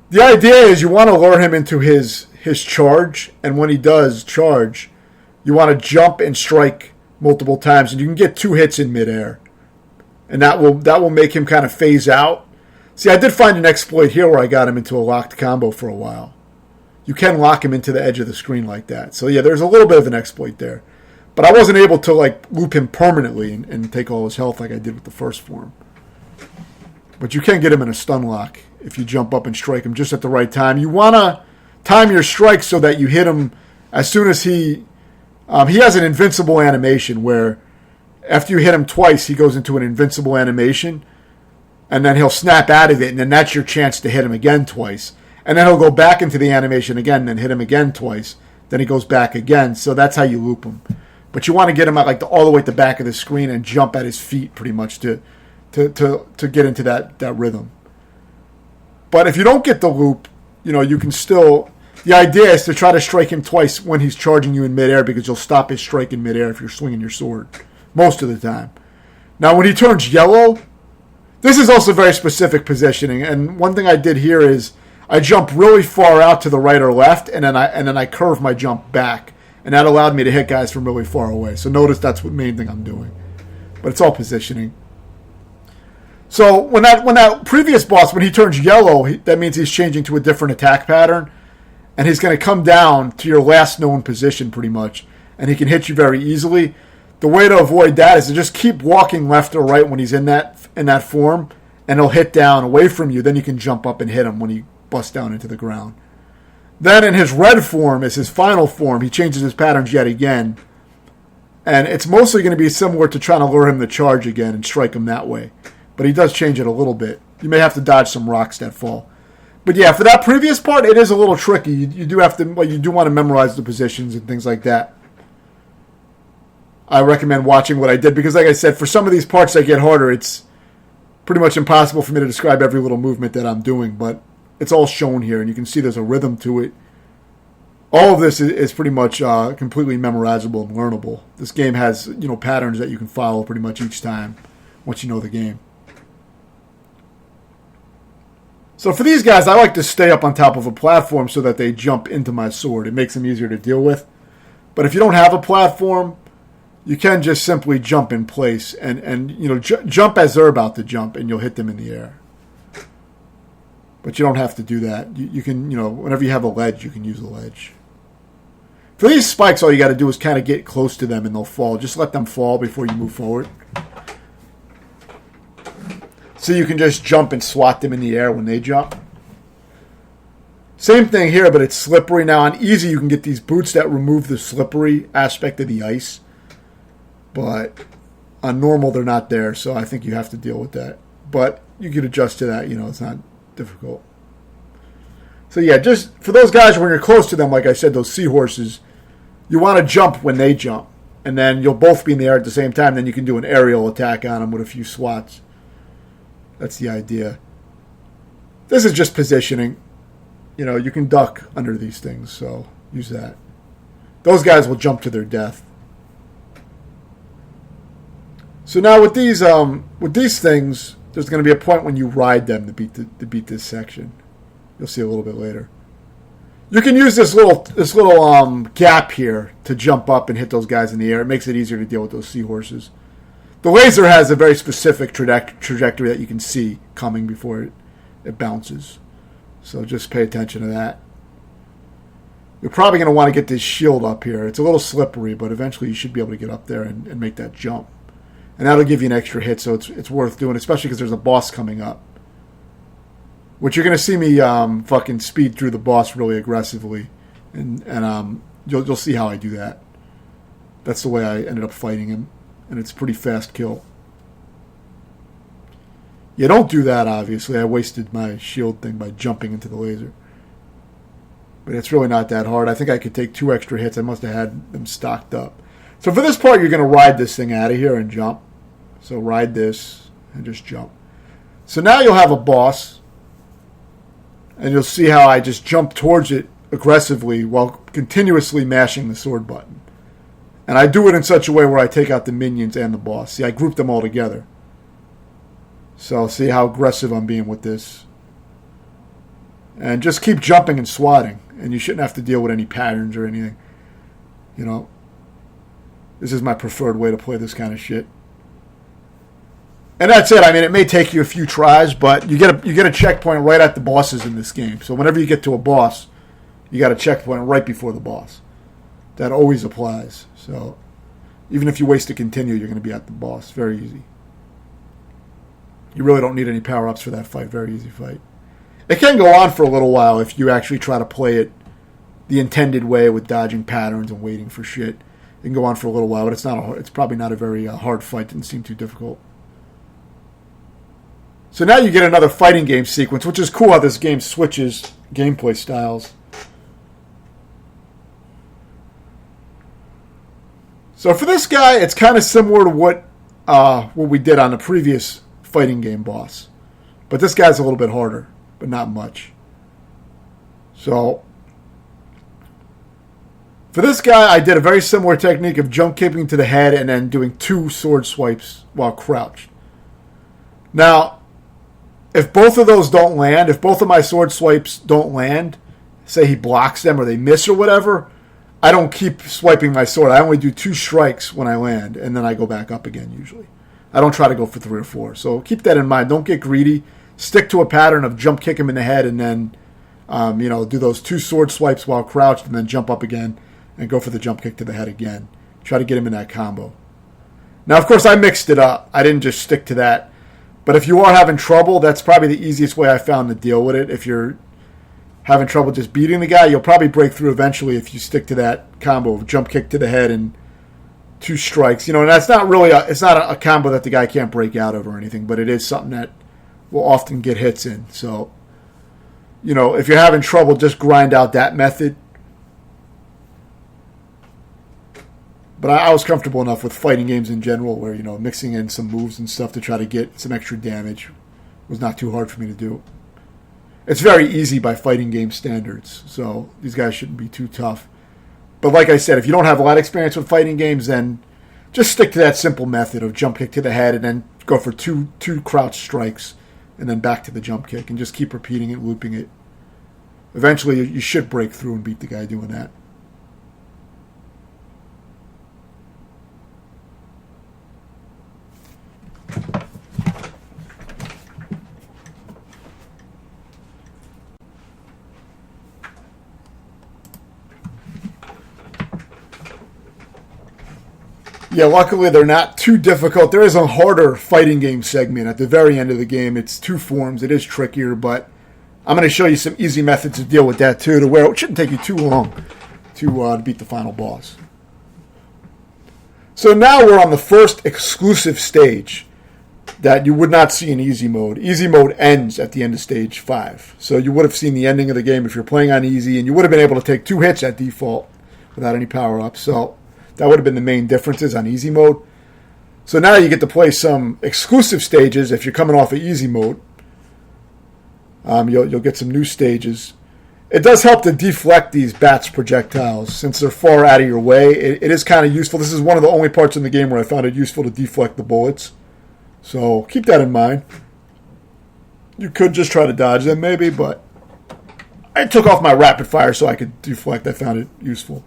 the idea is you want to lure him into his charge. And when he does charge, you want to jump and strike multiple times. And you can get 2 hits in midair. And that will make him kind of phase out. See, I did find an exploit here where I got him into a locked combo for a while. You can lock him into the edge of the screen like that. So yeah, there's a little bit of an exploit there. But I wasn't able to loop him permanently and take all his health like I did with the first form. But you can get him in a stun lock if you jump up and strike him just at the right time. You want to time your strikes so that you hit him as soon as he has an invincible animation where after you hit him twice, he goes into an invincible animation, and then he'll snap out of it, and then that's your chance to hit him again twice. And then he'll go back into the animation again, and then hit him again twice. Then he goes back again, so that's how you loop him. But you want to get him at like all the way at the back of the screen and jump at his feet pretty much to get into that rhythm. But if you don't get the loop, you can still... The idea is to try to strike him twice when he's charging you in midair, because you'll stop his strike in midair if you're swinging your sword most of the time. Now, when he turns yellow, this is also very specific positioning. And one thing I did here is I jump really far out to the right or left, and then I curve my jump back, and that allowed me to hit guys from really far away. So notice that's the main thing I'm doing. But it's all positioning. So when that previous boss, when he turns yellow, that means he's changing to a different attack pattern, and he's going to come down to your last known position pretty much, and he can hit you very easily. The way to avoid that is to just keep walking left or right when he's in that form, and he'll hit down away from you. Then you can jump up and hit him when he busts down into the ground. Then in his red form, is his final form, he changes his patterns yet again, and it's mostly going to be similar to trying to lure him to charge again and strike him that way. But he does change it a little bit. You may have to dodge some rocks that fall. But yeah, for that previous part, it is a little tricky. You do have to, you do want to memorize the positions and things like that. I recommend watching what I did because, like I said, for some of these parts that get harder, it's pretty much impossible for me to describe every little movement that I'm doing. But it's all shown here, and you can see there's a rhythm to it. All of this is pretty much completely memorizable and learnable. This game has patterns that you can follow pretty much each time once you know the game. So for these guys, I like to stay up on top of a platform so that they jump into my sword. It makes them easier to deal with. But if you don't have a platform, you can just simply jump in place and jump as they're about to jump, and you'll hit them in the air. But you don't have to do that. You can, whenever you have a ledge, you can use a ledge. For these spikes, all you got to do is kind of get close to them and they'll fall. Just let them fall before you move forward. So you can just jump and swat them in the air when they jump. Same thing here, but it's slippery. Now on easy, you can get these boots that remove the slippery aspect of the ice. But on normal, they're not there, so I think you have to deal with that. But you can adjust to that. It's not difficult. So yeah, just for those guys, when you're close to them, like I said, those seahorses, you want to jump when they jump. And then you'll both be in the air at the same time. Then you can do an aerial attack on them with a few swats. That's the idea. This is just positioning. You can duck under these things, so use that. Those guys will jump to their death. So now with these things, there's going to be a point when you ride them to beat this section. You'll see a little bit later. You can use this little gap here to jump up and hit those guys in the air. It makes it easier to deal with those seahorses. The laser has a very specific trajectory that you can see coming before it bounces. So just pay attention to that. You're probably going to want to get this shield up here. It's a little slippery, but eventually you should be able to get up there and make that jump. And that'll give you an extra hit, so it's worth doing, especially because there's a boss coming up. Which you're going to see me fucking speed through the boss really aggressively. And you'll see how I do that. That's the way I ended up fighting him. And it's a pretty fast kill. You don't do that, obviously. I wasted my shield thing by jumping into the laser. But it's really not that hard. I think I could take 2 extra hits. I must have had them stocked up. So for this part, you're going to ride this thing out of here and jump. So ride this and just jump. So now you'll have a boss. And you'll see how I just jump towards it aggressively while continuously mashing the sword button. And I do it in such a way where I take out the minions and the boss. See, I group them all together. So see how aggressive I'm being with this. And just keep jumping and swatting. And you shouldn't have to deal with any patterns or anything. This is my preferred way to play this kind of shit. And that's it. I mean, it may take you a few tries, but you get a checkpoint right at the bosses in this game. So whenever you get to a boss, you got a checkpoint right before the boss. That always applies. So even if you waste a continue, you're going to be at the boss. Very easy. You really don't need any power-ups for that fight. Very easy fight. It can go on for a little while if you actually try to play it the intended way with dodging patterns and waiting for shit. It can go on for a little while, but it's probably not a very hard fight. Didn't seem too difficult. So now you get another fighting game sequence, which is cool how this game switches gameplay styles. So for this guy, it's kind of similar to what we did on the previous fighting game boss. But this guy's a little bit harder, but not much. So for this guy, I did a very similar technique of jump kicking to the head and then doing 2 sword swipes while crouched. Now, if both of those don't land, if both of my sword swipes don't land, say he blocks them or they miss or whatever, I don't keep swiping my sword. I only do 2 strikes when I land, and then I go back up again usually. I don't try to go for 3 or 4. So keep that in mind. Don't get greedy. Stick to a pattern of jump kick him in the head and then do those 2 sword swipes while crouched and then jump up again and go for the jump kick to the head again. Try to get him in that combo. Now, of course, I mixed it up. I didn't just stick to that. But if you are having trouble, that's probably the easiest way I found to deal with it. If you're having trouble just beating the guy, you'll probably break through eventually if you stick to that combo of jump kick to the head and 2 strikes. And that's not really it's not a combo that the guy can't break out of or anything, but it is something that will often get hits in. So, if you're having trouble, just grind out that method. But I was comfortable enough with fighting games in general where, mixing in some moves and stuff to try to get some extra damage was not too hard for me to do. It's very easy by fighting game standards, so these guys shouldn't be too tough. But like I said, if you don't have a lot of experience with fighting games, then just stick to that simple method of jump kick to the head and then go for two crouch strikes and then back to the jump kick and just keep repeating it, looping it. Eventually, you should break through and beat the guy doing that. Yeah, luckily they're not too difficult. There is a harder fighting game segment at the very end of the game. It's 2 forms. It is trickier, but I'm going to show you some easy methods to deal with that too, to where it shouldn't take you too long to beat the final boss. So now we're on the first exclusive stage that you would not see in easy mode. Easy mode ends at the end of stage 5. So you would have seen the ending of the game if you're playing on easy, and you would have been able to take 2 hits at default without any power-ups. So that would have been the main differences on easy mode. So now you get to play some exclusive stages if you're coming off of easy mode. You'll get some new stages. It does help to deflect these bats' projectiles since they're far out of your way. It is kind of useful. This is one of the only parts in the game where I found it useful to deflect the bullets. So keep that in mind. You could just try to dodge them maybe, but I took off my rapid fire so I could deflect. I found it useful.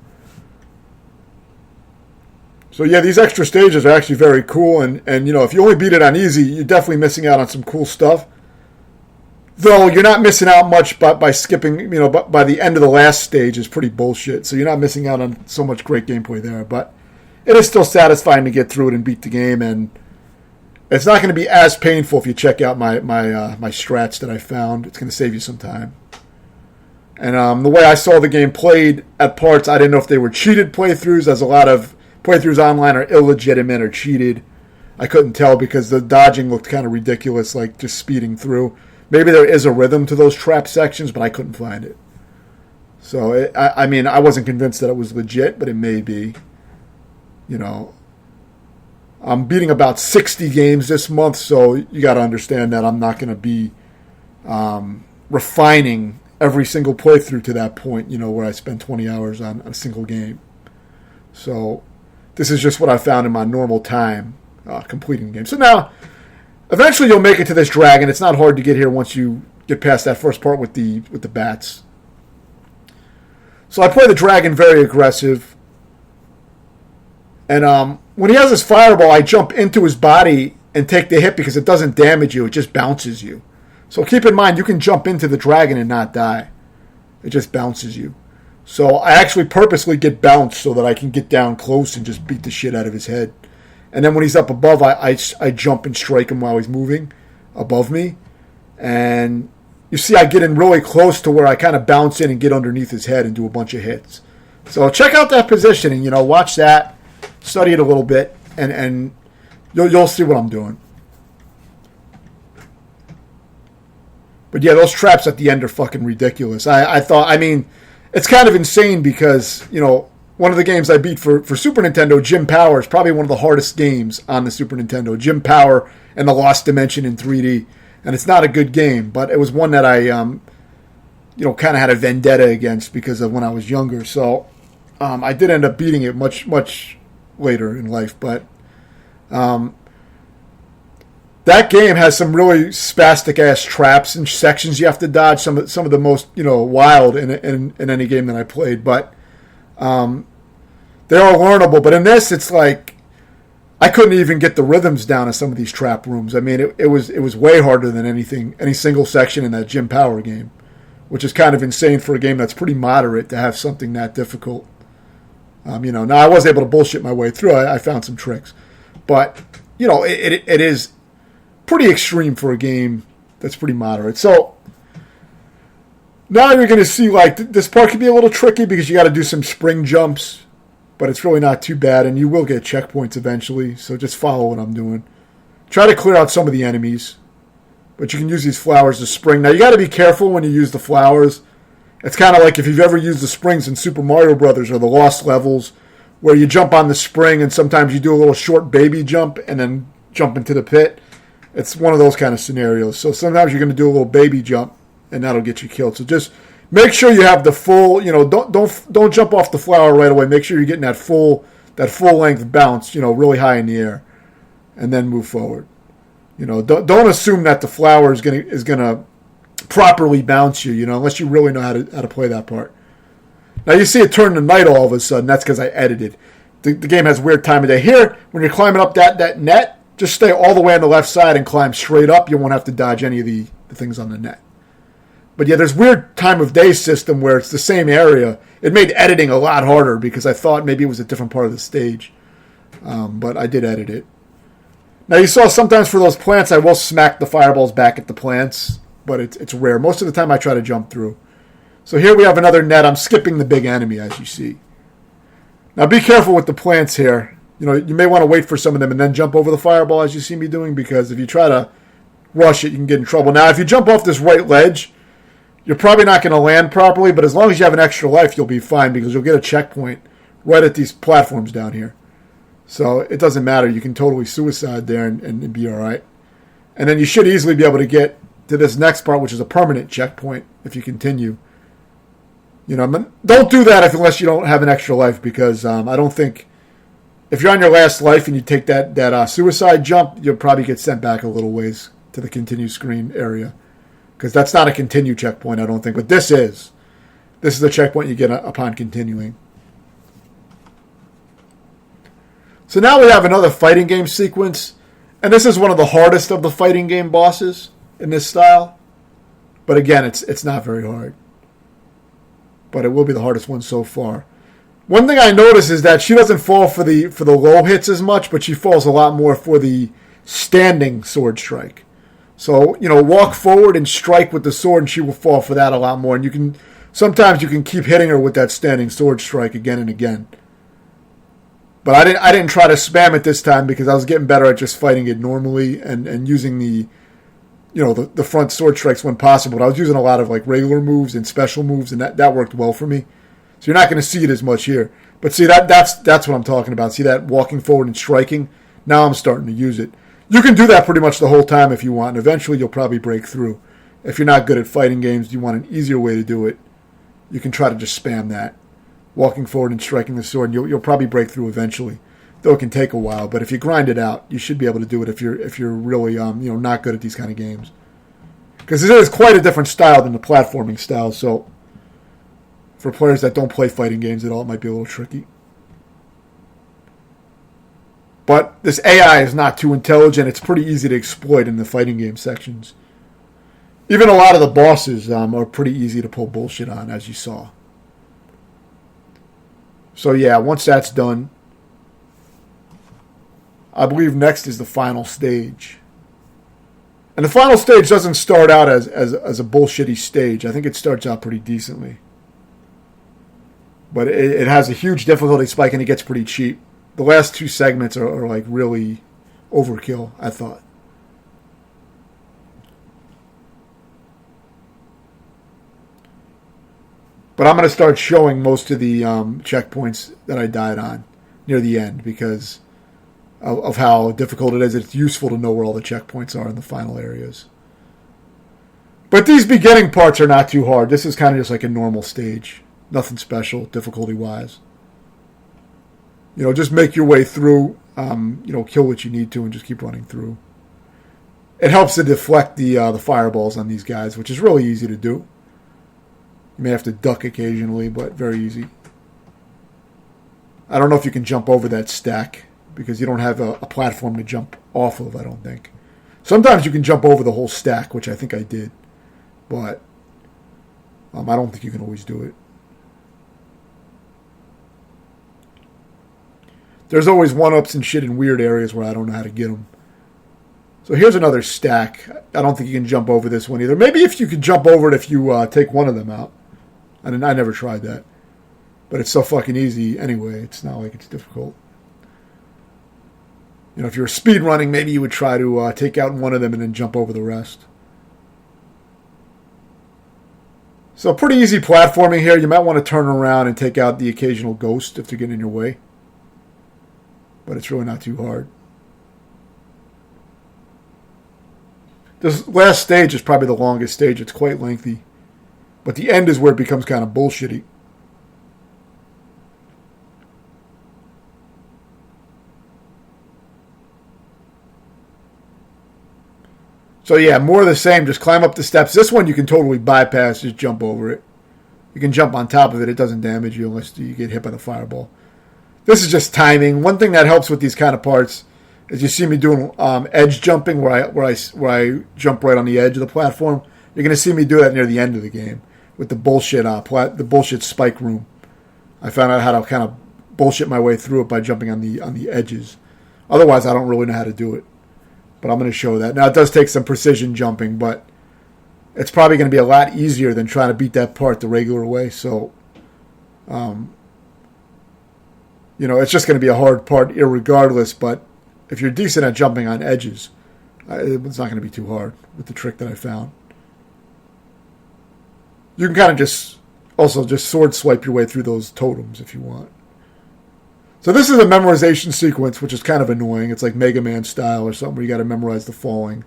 So yeah, these extra stages are actually very cool, and if you only beat it on easy, you're definitely missing out on some cool stuff. Though you're not missing out much by skipping, but by the end of the last stage is pretty bullshit. So you're not missing out on so much great gameplay there, but it is still satisfying to get through it and beat the game, and it's not going to be as painful if you check out my strats that I found. It's going to save you some time. And the way I saw the game played at parts, I didn't know if they were cheated playthroughs, as a lot of playthroughs online are illegitimate or cheated. I couldn't tell because the dodging looked kind of ridiculous, like just speeding through. Maybe there is a rhythm to those trap sections, but I couldn't find it. So, I wasn't convinced that it was legit, but it may be. I'm beating about 60 games this month, so you got to understand that I'm not going to be refining every single playthrough to that point, where I spend 20 hours on a single game. So this is just what I found in my normal time completing the game. So now, eventually you'll make it to this dragon. It's not hard to get here once you get past that first part with the bats. So I play the dragon very aggressive. And when he has his fireball, I jump into his body and take the hit because it doesn't damage you. It just bounces you. So keep in mind, you can jump into the dragon and not die. It just bounces you. So I actually purposely get bounced so that I can get down close and just beat the shit out of his head. And then when he's up above, I jump and strike him while he's moving above me. And you see I get in really close to where I kind of bounce in and get underneath his head and do a bunch of hits. So check out that positioning, watch that, study it a little bit, and you'll see what I'm doing. But yeah, those traps at the end are fucking ridiculous. I mean, it's kind of insane because, one of the games I beat for Super Nintendo, Jim Power, is probably one of the hardest games on the Super Nintendo. Jim Power and the Lost Dimension in 3D. And it's not a good game, but it was one that I, kind of had a vendetta against because of when I was younger. So I did end up beating it much, much later in life. But that game has some really spastic-ass traps and sections you have to dodge. Some of the most, wild in any game that I played. But they are learnable. But in this, it's like I couldn't even get the rhythms down in some of these trap rooms. I mean, it was way harder than any single section in that Jim Power game, which is kind of insane for a game that's pretty moderate to have something that difficult. Now I was able to bullshit my way through. I found some tricks, but it is pretty extreme for a game that's pretty moderate. So now you're going to see this part can be a little tricky because you got to do some spring jumps. But it's really not too bad, and you will get checkpoints eventually, so just follow what I'm doing. Try to clear out some of the enemies, but you can use these flowers to spring. Now, you got to be careful when you use the flowers. It's kind of like if you've ever used the springs in Super Mario Brothers or the Lost levels, where you jump on the spring, and sometimes you do a little short baby jump and then jump into the pit. It's one of those kind of scenarios. So sometimes you're going to do a little baby jump, and that'll get you killed. So just make sure you have the full, don't jump off the flower right away. Make sure you're getting that full length bounce, really high in the air, and then move forward. Don't assume that the flower is gonna properly bounce you, unless you really know how to play that part. Now you see it turn to night all of a sudden. That's because I edited. The game has weird time of day. Here, when you're climbing up that net, just stay all the way on the left side and climb straight up. You won't have to dodge any of the things on the net. But yeah, there's weird time of day system where it's the same area. It made editing a lot harder because I thought maybe it was a different part of the stage. But I did edit it. Now you saw sometimes for those plants I will smack the fireballs back at the plants, but it's rare. Most of the time I try to jump through. So here we have another net. I'm skipping the big enemy as you see. Now be careful with the plants here. You may want to wait for some of them and then jump over the fireball as you see me doing, because if you try to rush it, you can get in trouble. Now if you jump off this right ledge, you're probably not going to land properly, but as long as you have an extra life, you'll be fine because you'll get a checkpoint right at these platforms down here. So it doesn't matter. You can totally suicide there and be all right. And then you should easily be able to get to this next part, which is a permanent checkpoint if you continue. Don't do that unless you don't have an extra life, because I don't think if you're on your last life and you take that suicide jump, you'll probably get sent back a little ways to the continue screen area. Because that's not a continue checkpoint, I don't think. But this is. This is the checkpoint you get upon continuing. So now we have another fighting game sequence. And this is one of the hardest of the fighting game bosses in this style. But again, it's not very hard. But it will be the hardest one so far. One thing I notice is that she doesn't fall for the low hits as much, but she falls a lot more for the standing sword strike. So, walk forward and strike with the sword, and she will fall for that a lot more. And sometimes you can keep hitting her with that standing sword strike again and again. But I didn't try to spam it this time because I was getting better at just fighting it normally and using the front sword strikes when possible. But I was using a lot of regular moves and special moves, and that worked well for me. So you're not going to see it as much here. But see, that's what I'm talking about. See that walking forward and striking? Now I'm starting to use it. You can do that pretty much the whole time if you want, and eventually you'll probably break through. If you're not good at fighting games, you want an easier way to do it, you can try to just spam that. Walking forward and striking the sword, and you'll probably break through eventually. Though it can take a while, but if you grind it out, you should be able to do it if you're really not good at these kind of games. Because it is quite a different style than the platforming style, so for players that don't play fighting games at all, it might be a little tricky. But this AI is not too intelligent. It's pretty easy to exploit in the fighting game sections. Even a lot of the bosses are pretty easy to pull bullshit on, as you saw. So yeah, once that's done, I believe next is the final stage. And the final stage doesn't start out as a bullshitty stage. I think it starts out pretty decently. But it has a huge difficulty spike and it gets pretty cheap. The last two segments are like really overkill, I thought. But I'm going to start showing most of the checkpoints that I died on near the end because of how difficult it is. It's useful to know where all the checkpoints are in the final areas. But these beginning parts are not too hard. This is kind of just like a normal stage. Nothing special, difficulty-wise. Just make your way through. Kill what you need to and just keep running through. It helps to deflect the fireballs on these guys, which is really easy to do. You may have to duck occasionally, but very easy. I don't know if you can jump over that stack because you don't have a platform to jump off of, I don't think. Sometimes you can jump over the whole stack, which I think I did. But I don't think you can always do it. There's always one-ups and shit in weird areas where I don't know how to get them. So here's another stack. I don't think you can jump over this one either. Maybe if you could jump over it if you take one of them out. I never tried that. But it's so fucking easy anyway. It's not like it's difficult. If you're speed running, maybe you would try to take out one of them and then jump over the rest. So pretty easy platforming here. You might want to turn around and take out the occasional ghost if they're getting in your way. But it's really not too hard. This last stage is probably the longest stage. It's quite lengthy. But the end is where it becomes kind of bullshitty. So yeah, more of the same. Just climb up the steps. This one you can totally bypass. Just jump over it. You can jump on top of it. It doesn't damage you unless you get hit by the fireball. This is just timing. One thing that helps with these kind of parts is you see me doing edge jumping where I jump right on the edge of the platform. You're going to see me do that near the end of the game with the bullshit spike room. I found out how to kind of bullshit my way through it by jumping on the edges. Otherwise, I don't really know how to do it. But I'm going to show that. Now, it does take some precision jumping, but it's probably going to be a lot easier than trying to beat that part the regular way. So, it's just going to be a hard part irregardless. But if you're decent at jumping on edges, it's not going to be too hard with the trick that I found. You can kind of just sword swipe your way through those totems if you want. So this is a memorization sequence, which is kind of annoying. It's like Mega Man style or something where you got to memorize the falling.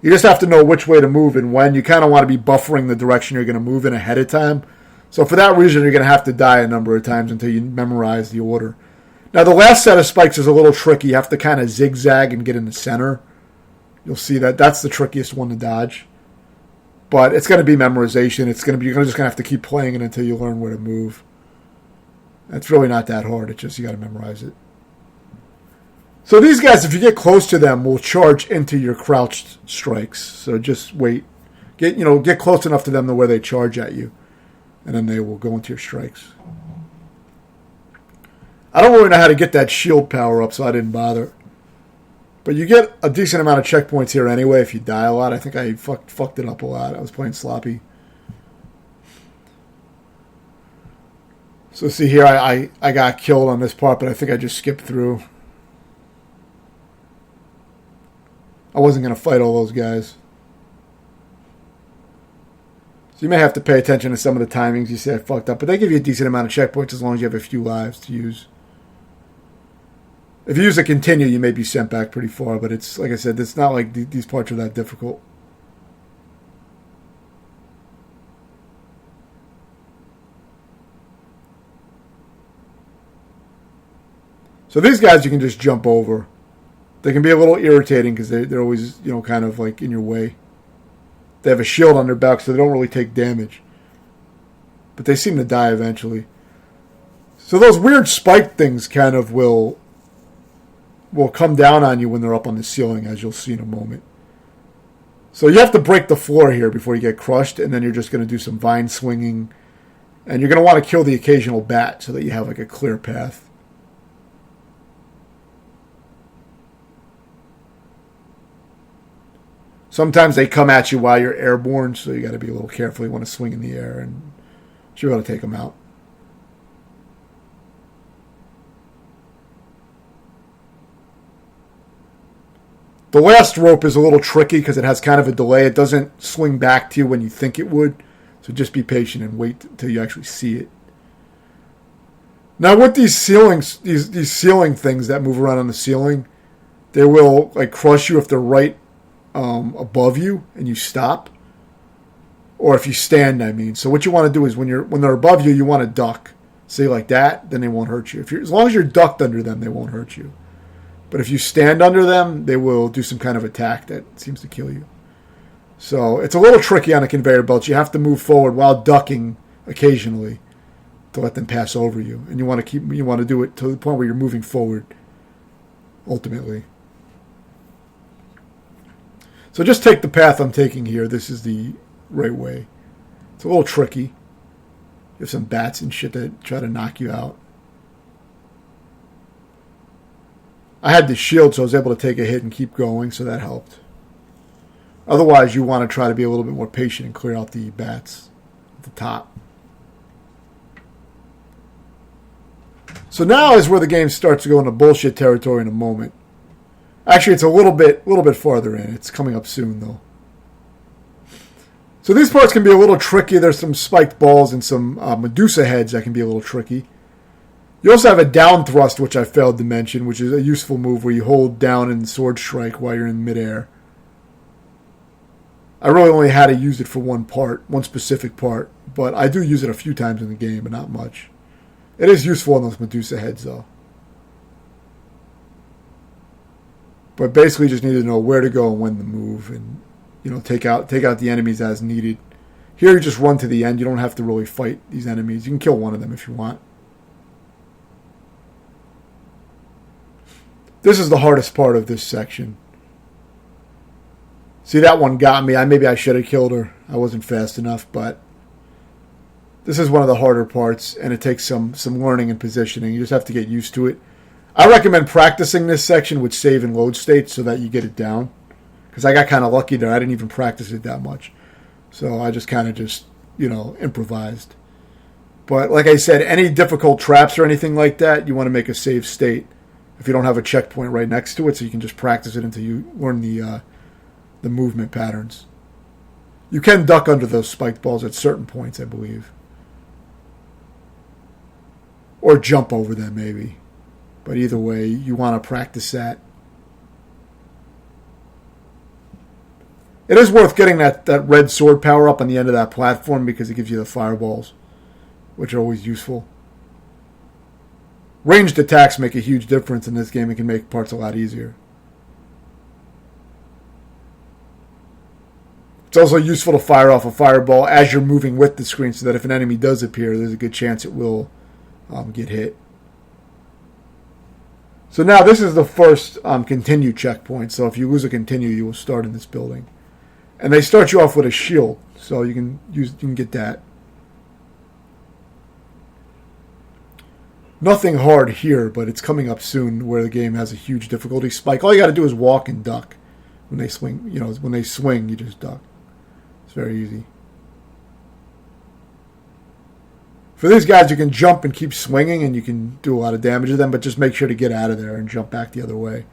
You just have to know which way to move and when. You kind of want to be buffering the direction you're going to move in ahead of time. So for that reason, you're going to have to die a number of times until you memorize the order. Now, the last set of spikes is a little tricky. You have to kind of zigzag and get in the center. You'll see that. That's the trickiest one to dodge. But it's going to be memorization. You're just going to have to keep playing it until you learn where to move. It's really not that hard. It's just you got to memorize it. So these guys, if you get close to them, will charge into your crouched strikes. So just wait. Get close enough to them to where they charge at you. And then they will go into your strikes. I don't really know how to get that shield power up, so I didn't bother. But you get a decent amount of checkpoints here anyway if you die a lot. I think I fucked it up a lot. I was playing sloppy. So see here, I got killed on this part, but I think I just skipped through. I wasn't going to fight all those guys. So you may have to pay attention to some of the timings. You see I fucked up, but they give you a decent amount of checkpoints as long as you have a few lives to use. If you use a continue, you may be sent back pretty far, but it's, like I said, it's not like these parts are that difficult. So these guys you can just jump over. They can be a little irritating because they're always, kind of like in your way. They have a shield on their back, so they don't really take damage. But they seem to die eventually. So those weird spike things kind of will come down on you when they're up on the ceiling, as you'll see in a moment. So you have to break the floor here before you get crushed, and then you're just going to do some vine swinging. And you're going to want to kill the occasional bat so that you have like a clear path. Sometimes they come at you while you're airborne, so you got to be a little careful. You want to swing in the air, and you're able to take them out. The last rope is a little tricky because it has kind of a delay. It doesn't swing back to you when you think it would. So just be patient and wait until you actually see it. Now with these ceilings, these ceiling things that move around on the ceiling, they will like crush you if they're right above you and you stop. Or if you stand, I mean. So what you want to do is when they're above you, you want to duck. Say like that, then they won't hurt you. As long as you're ducked under them, they won't hurt you. But if you stand under them, they will do some kind of attack that seems to kill you. So it's a little tricky on a conveyor belt. You have to move forward while ducking occasionally to let them pass over you. And you want to do it to the point where you're moving forward ultimately. So just take the path I'm taking here. This is the right way. It's a little tricky. You have some bats and shit that try to knock you out. I had the shield, so I was able to take a hit and keep going, so that helped. Otherwise, you want to try to be a little bit more patient and clear out the bats at the top. So now is where the game starts to go into bullshit territory in a moment. Actually, it's a little bit farther in. It's coming up soon, though. So these parts can be a little tricky. There's some spiked balls and some Medusa heads that can be a little tricky. You also have a down thrust, which I failed to mention, which is a useful move where you hold down and sword strike while you're in midair. I really only had to use it for one specific part, but I do use it a few times in the game, but not much. It is useful on those Medusa heads, though. But basically, you just need to know where to go and when to move, and take out the enemies as needed. Here, you just run to the end. You don't have to really fight these enemies. You can kill one of them if you want. This is the hardest part of this section. See, that one got me. Maybe I should have killed her. I wasn't fast enough, but this is one of the harder parts, and it takes some learning and positioning. You just have to get used to it. I recommend practicing this section with save and load states so that you get it down. Because I got kind of lucky there. I didn't even practice it that much. So I just kind of improvised. But like I said, any difficult traps or anything like that, you want to make a save state. If you don't have a checkpoint right next to it, so you can just practice it until you learn the movement patterns. You can duck under those spiked balls at certain points, I believe. Or jump over them, maybe. But either way, you want to practice that. It is worth getting that red sword power up on the end of that platform because it gives you the fireballs, which are always useful. Ranged attacks make a huge difference in this game. It can make parts a lot easier. It's also useful to fire off a fireball as you're moving with the screen so that if an enemy does appear, there's a good chance it will get hit. So now this is the first continue checkpoint. So if you lose a continue, you will start in this building. And they start you off with a shield, so you can get that. Nothing hard here, but it's coming up soon where the game has a huge difficulty spike. All you got to do is walk and duck when they swing. When they swing, you just duck. It's very easy. For these guys, you can jump and keep swinging, and you can do a lot of damage to them, but just make sure to get out of there and jump back the other way,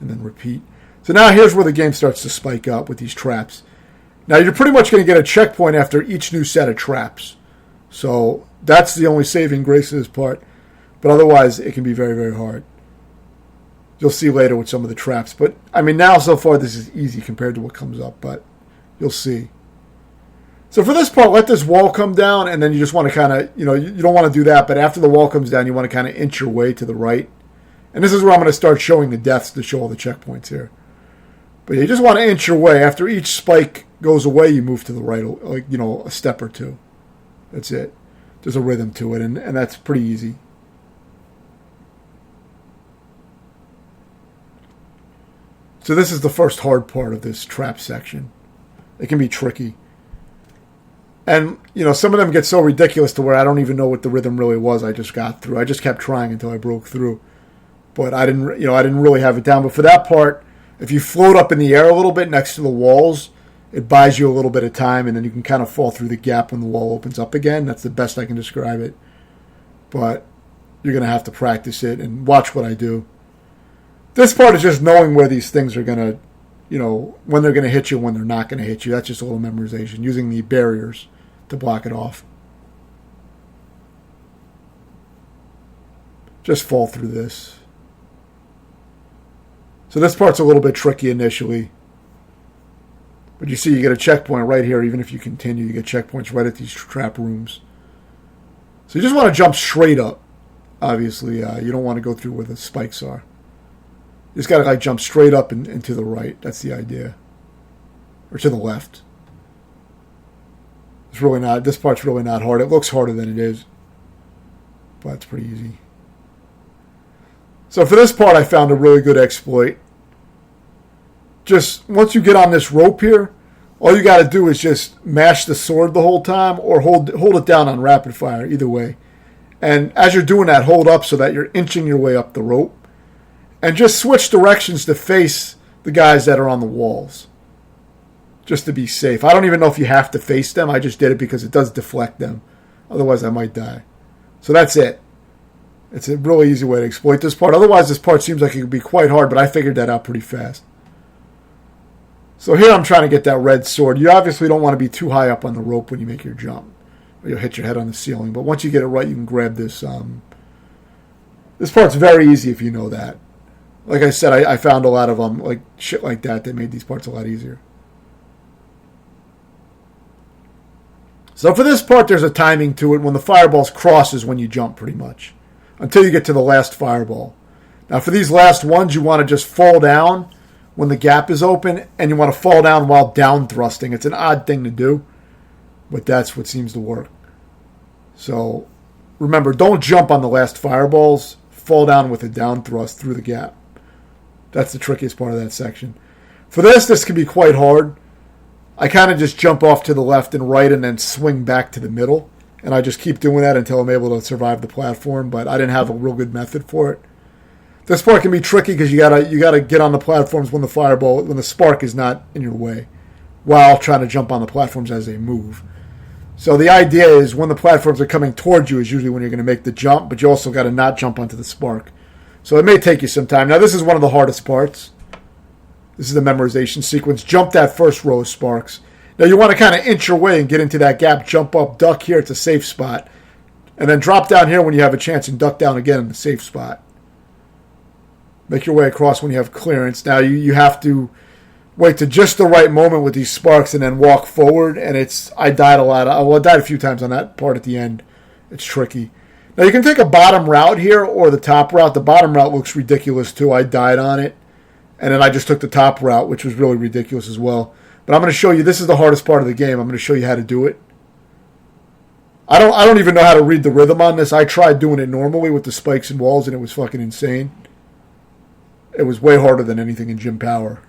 and then repeat. So now here's where the game starts to spike up with these traps. Now you're pretty much going to get a checkpoint after each new set of traps. So that's the only saving grace of this part. But otherwise, it can be very, very hard. You'll see later with some of the traps. But, now so far this is easy compared to what comes up. But you'll see. So for this part, let this wall come down. And then you just want to kind of, you don't want to do that. But after the wall comes down, you want to kind of inch your way to the right. And this is where I'm going to start showing the deaths to show all the checkpoints here. But you just want to inch your way. After each spike goes away, you move to the right, a step or two. That's it. There's a rhythm to it, and that's pretty easy. So this is the first hard part of this trap section. It can be tricky. And, some of them get so ridiculous to where I don't even know what the rhythm really was I just got through. I just kept trying until I broke through. But I didn't really have it down. But for that part, If you float up in the air a little bit next to the walls, it buys you a little bit of time, and then you can kind of fall through the gap when the wall opens up again. That's the best I can describe it. But you're going to have to practice it and watch what I do. This part is just knowing where these things are going to, when they're going to hit you, when they're not going to hit you. That's just a little memorization, using the barriers to block it off. Just fall through this. So this part's a little bit tricky initially. But you see, you get a checkpoint right here. Even if you continue, you get checkpoints right at these trap rooms. So you just want to jump straight up. Obviously, you don't want to go through where the spikes are. You just got to jump straight up and to the right. That's the idea. Or to the left. This part's really not hard. It looks harder than it is. But it's pretty easy. So for this part, I found a really good exploit. Just once you get on this rope here, all you got to do is just mash the sword the whole time or hold it down on rapid fire, either way. And as you're doing that, hold up so that you're inching your way up the rope. And just switch directions to face the guys that are on the walls. Just to be safe. I don't even know if you have to face them. I just did it because it does deflect them. Otherwise, I might die. So that's it. It's a really easy way to exploit this part. Otherwise, this part seems like it could be quite hard, but I figured that out pretty fast. So here I'm trying to get that red sword. You obviously don't want to be too high up on the rope when you make your jump. Or you'll hit your head on the ceiling. But once you get it right, you can grab this. This part's very easy if you know that. Like I said, I found a lot of them, like shit like that made these parts a lot easier. So for this part, there's a timing to it. When the fireballs cross is when you jump, pretty much. Until you get to the last fireball. Now for these last ones, you want to just fall down when the gap is open, and you want to fall down while down thrusting. It's an odd thing to do, but that's what seems to work. So remember, don't jump on the last fireballs. Fall down with a down thrust through the gap. That's the trickiest part of that section. For this can be quite hard. I kind of just jump off to the left and right and then swing back to the middle. And I just keep doing that until I'm able to survive the platform, but I didn't have a real good method for it. This part can be tricky because you gotta get on the platforms when the spark is not in your way, while trying to jump on the platforms as they move. So the idea is when the platforms are coming towards you is usually when you're going to make the jump, but you also got to not jump onto the spark. So it may take you some time. Now this is one of the hardest parts. This is the memorization sequence. Jump that first row of sparks. Now you want to kind of inch your way and get into that gap. Jump up, duck here. It's a safe spot. And then drop down here when you have a chance and duck down again in the safe spot. Make your way across when you have clearance. Now you have to wait to just the right moment with these sparks and then walk forward. And I died a lot. I died a few times on that part at the end. It's tricky. Now you can take a bottom route here or the top route. The bottom route looks ridiculous too. I died on it. And then I just took the top route, which was really ridiculous as well. But I'm going to show you, this is the hardest part of the game. I'm going to show you how to do it. I don't even know how to read the rhythm on this. I tried doing it normally with the spikes and walls, and it was fucking insane. It was way harder than anything in Gym Power.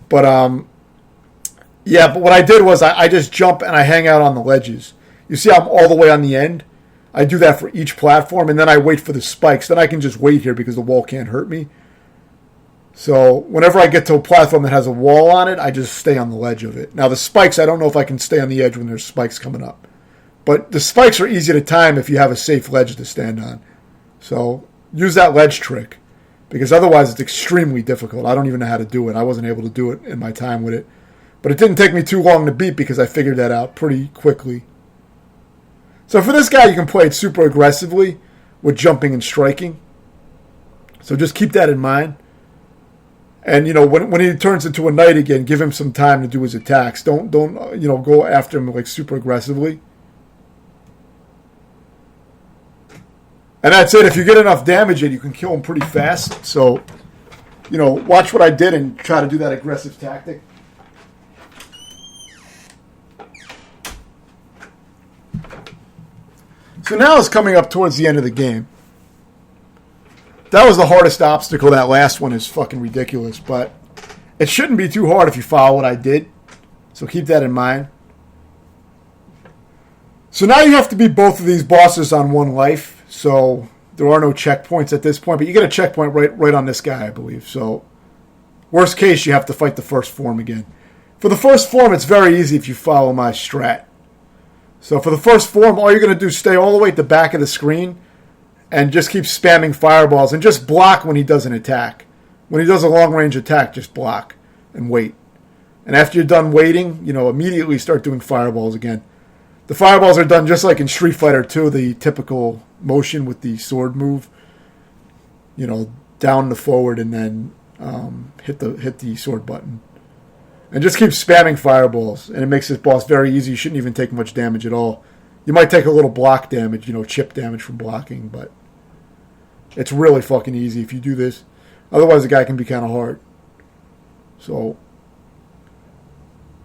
But what I did was I just jump and I hang out on the ledges. You see I'm all the way on the end? I do that for each platform, and then I wait for the spikes. Then I can just wait here because the wall can't hurt me. So whenever I get to a platform that has a wall on it, I just stay on the ledge of it. Now the spikes, I don't know if I can stay on the edge when there's spikes coming up. But the spikes are easy to time if you have a safe ledge to stand on. So use that ledge trick, because otherwise it's extremely difficult. I don't even know how to do it. I wasn't able to do it in my time with it. But it didn't take me too long to beat because I figured that out pretty quickly. So for this guy, you can play it super aggressively with jumping and striking. So just keep that in mind. And, when he turns into a knight again, give him some time to do his attacks. Don't go after him like super aggressively. And that's it. If you get enough damage in, you can kill him pretty fast. So, watch what I did and try to do that aggressive tactic. So now it's coming up towards the end of the game. That was the hardest obstacle. That last one is fucking ridiculous, but it shouldn't be too hard if you follow what I did. So keep that in mind. So now you have to beat both of these bosses on one life. So there are no checkpoints at this point, but you get a checkpoint right on this guy, I believe. So Worst case, you have to fight the first form again. For the first form, it's very easy if you follow my strat. So for the first form, all you're going to do is stay all the way at the back of the screen and just keep spamming fireballs and just block when he does an attack. When he does a long-range attack, just block and wait. And after you're done waiting, immediately start doing fireballs again. The fireballs are done just like in Street Fighter 2, the typical motion with the sword move. Down to forward and then hit the sword button. And just keep spamming fireballs. And it makes this boss very easy. You shouldn't even take much damage at all. You might take a little block damage, chip damage from blocking, but it's really fucking easy if you do this. Otherwise, the guy can be kind of hard. So,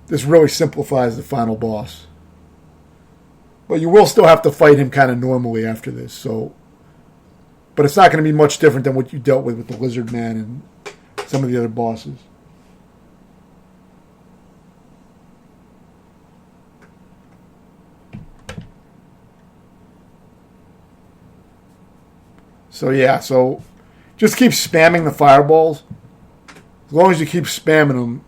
this really simplifies the final boss. But you will still have to fight him kind of normally after this, so... But it's not going to be much different than what you dealt with the Lizard Man and some of the other bosses. So just keep spamming the fireballs. As long as you keep spamming them,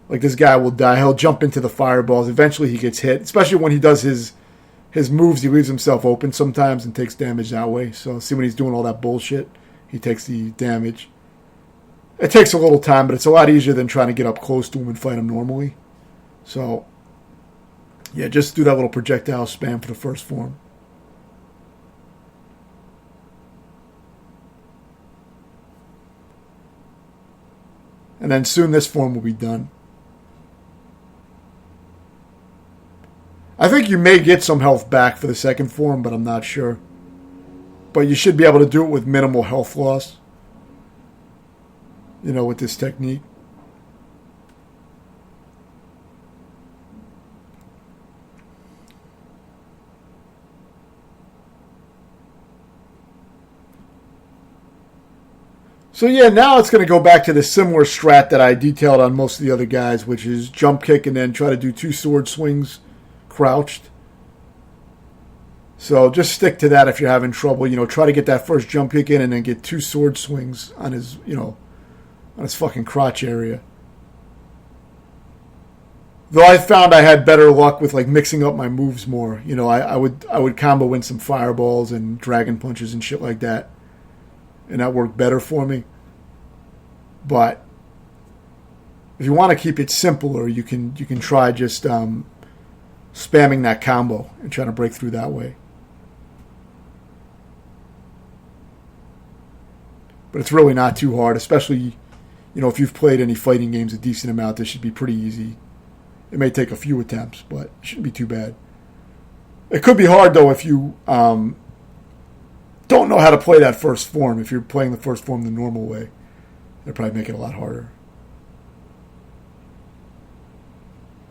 like this guy will die. He'll jump into the fireballs. Eventually he gets hit, especially when he does his moves. He leaves himself open sometimes and takes damage that way. So see, when he's doing all that bullshit, he takes the damage. It takes a little time, but it's a lot easier than trying to get up close to him and fight him normally. So, yeah, just do that little projectile spam for the first form. And then soon this form will be done. I think you may get some health back for the second form, but I'm not sure. But you should be able to do it with minimal health loss. With this technique. So yeah, now it's going to go back to the similar strat that I detailed on most of the other guys, which is jump kick and then try to do 2 sword swings crouched. So just stick to that if you're having trouble. Try to get that first jump kick in and then get 2 sword swings on his, on his fucking crotch area. Though I found I had better luck with mixing up my moves more. I would combo in some fireballs and dragon punches and shit like that. And that worked better for me. But if you want to keep it simpler, you can try just spamming that combo and trying to break through that way. But it's really not too hard, especially, if you've played any fighting games a decent amount, this should be pretty easy. It may take a few attempts, but it shouldn't be too bad. It could be hard, though, if you don't know how to play that first form. If you're playing the first form the normal way, it'll probably make it a lot harder.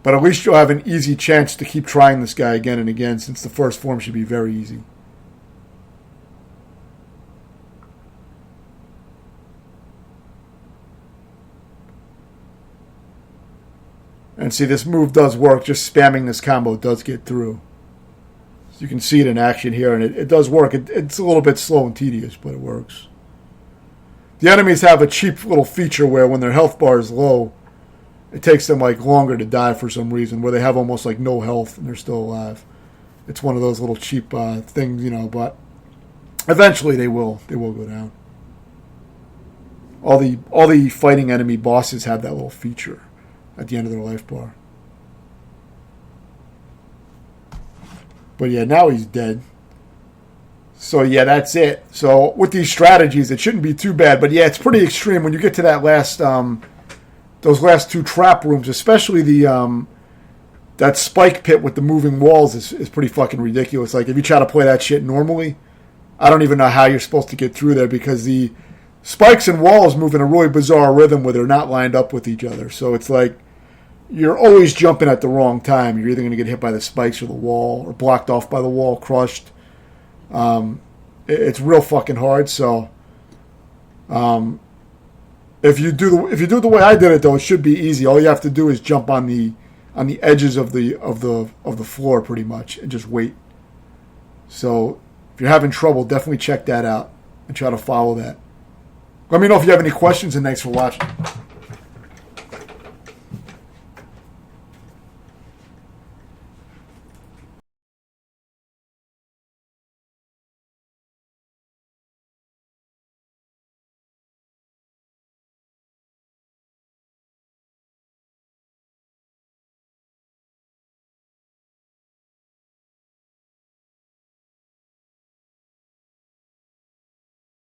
But at least you'll have an easy chance to keep trying this guy again and again, since the first form should be very easy. And see, this move does work. Just spamming this combo does get through. So you can see it in action here, and it does work. It's a little bit slow and tedious, but it works. The enemies have a cheap little feature where when their health bar is low, it takes them longer to die for some reason, where they have almost no health and they're still alive. It's one of those little cheap things, but eventually they will go down. All the fighting enemy bosses have that little feature at the end of their life bar. But yeah, now he's dead. So yeah, that's it. So with these strategies, it shouldn't be too bad. But yeah, it's pretty extreme when you get to that those last 2 trap rooms, especially that spike pit with the moving walls is pretty fucking ridiculous. If you try to play that shit normally, I don't even know how you're supposed to get through there, because the spikes and walls move in a really bizarre rhythm where they're not lined up with each other. So it's you're always jumping at the wrong time. You're either going to get hit by the spikes or the wall, or blocked off by the wall, crushed. It's real fucking hard. So if you do it the way I did it, though, it should be easy. All you have to do is jump on the edges of the floor, pretty much, and just wait. So if you're having trouble, definitely check that out and try to follow that. Let me know if you have any questions, and thanks for watching.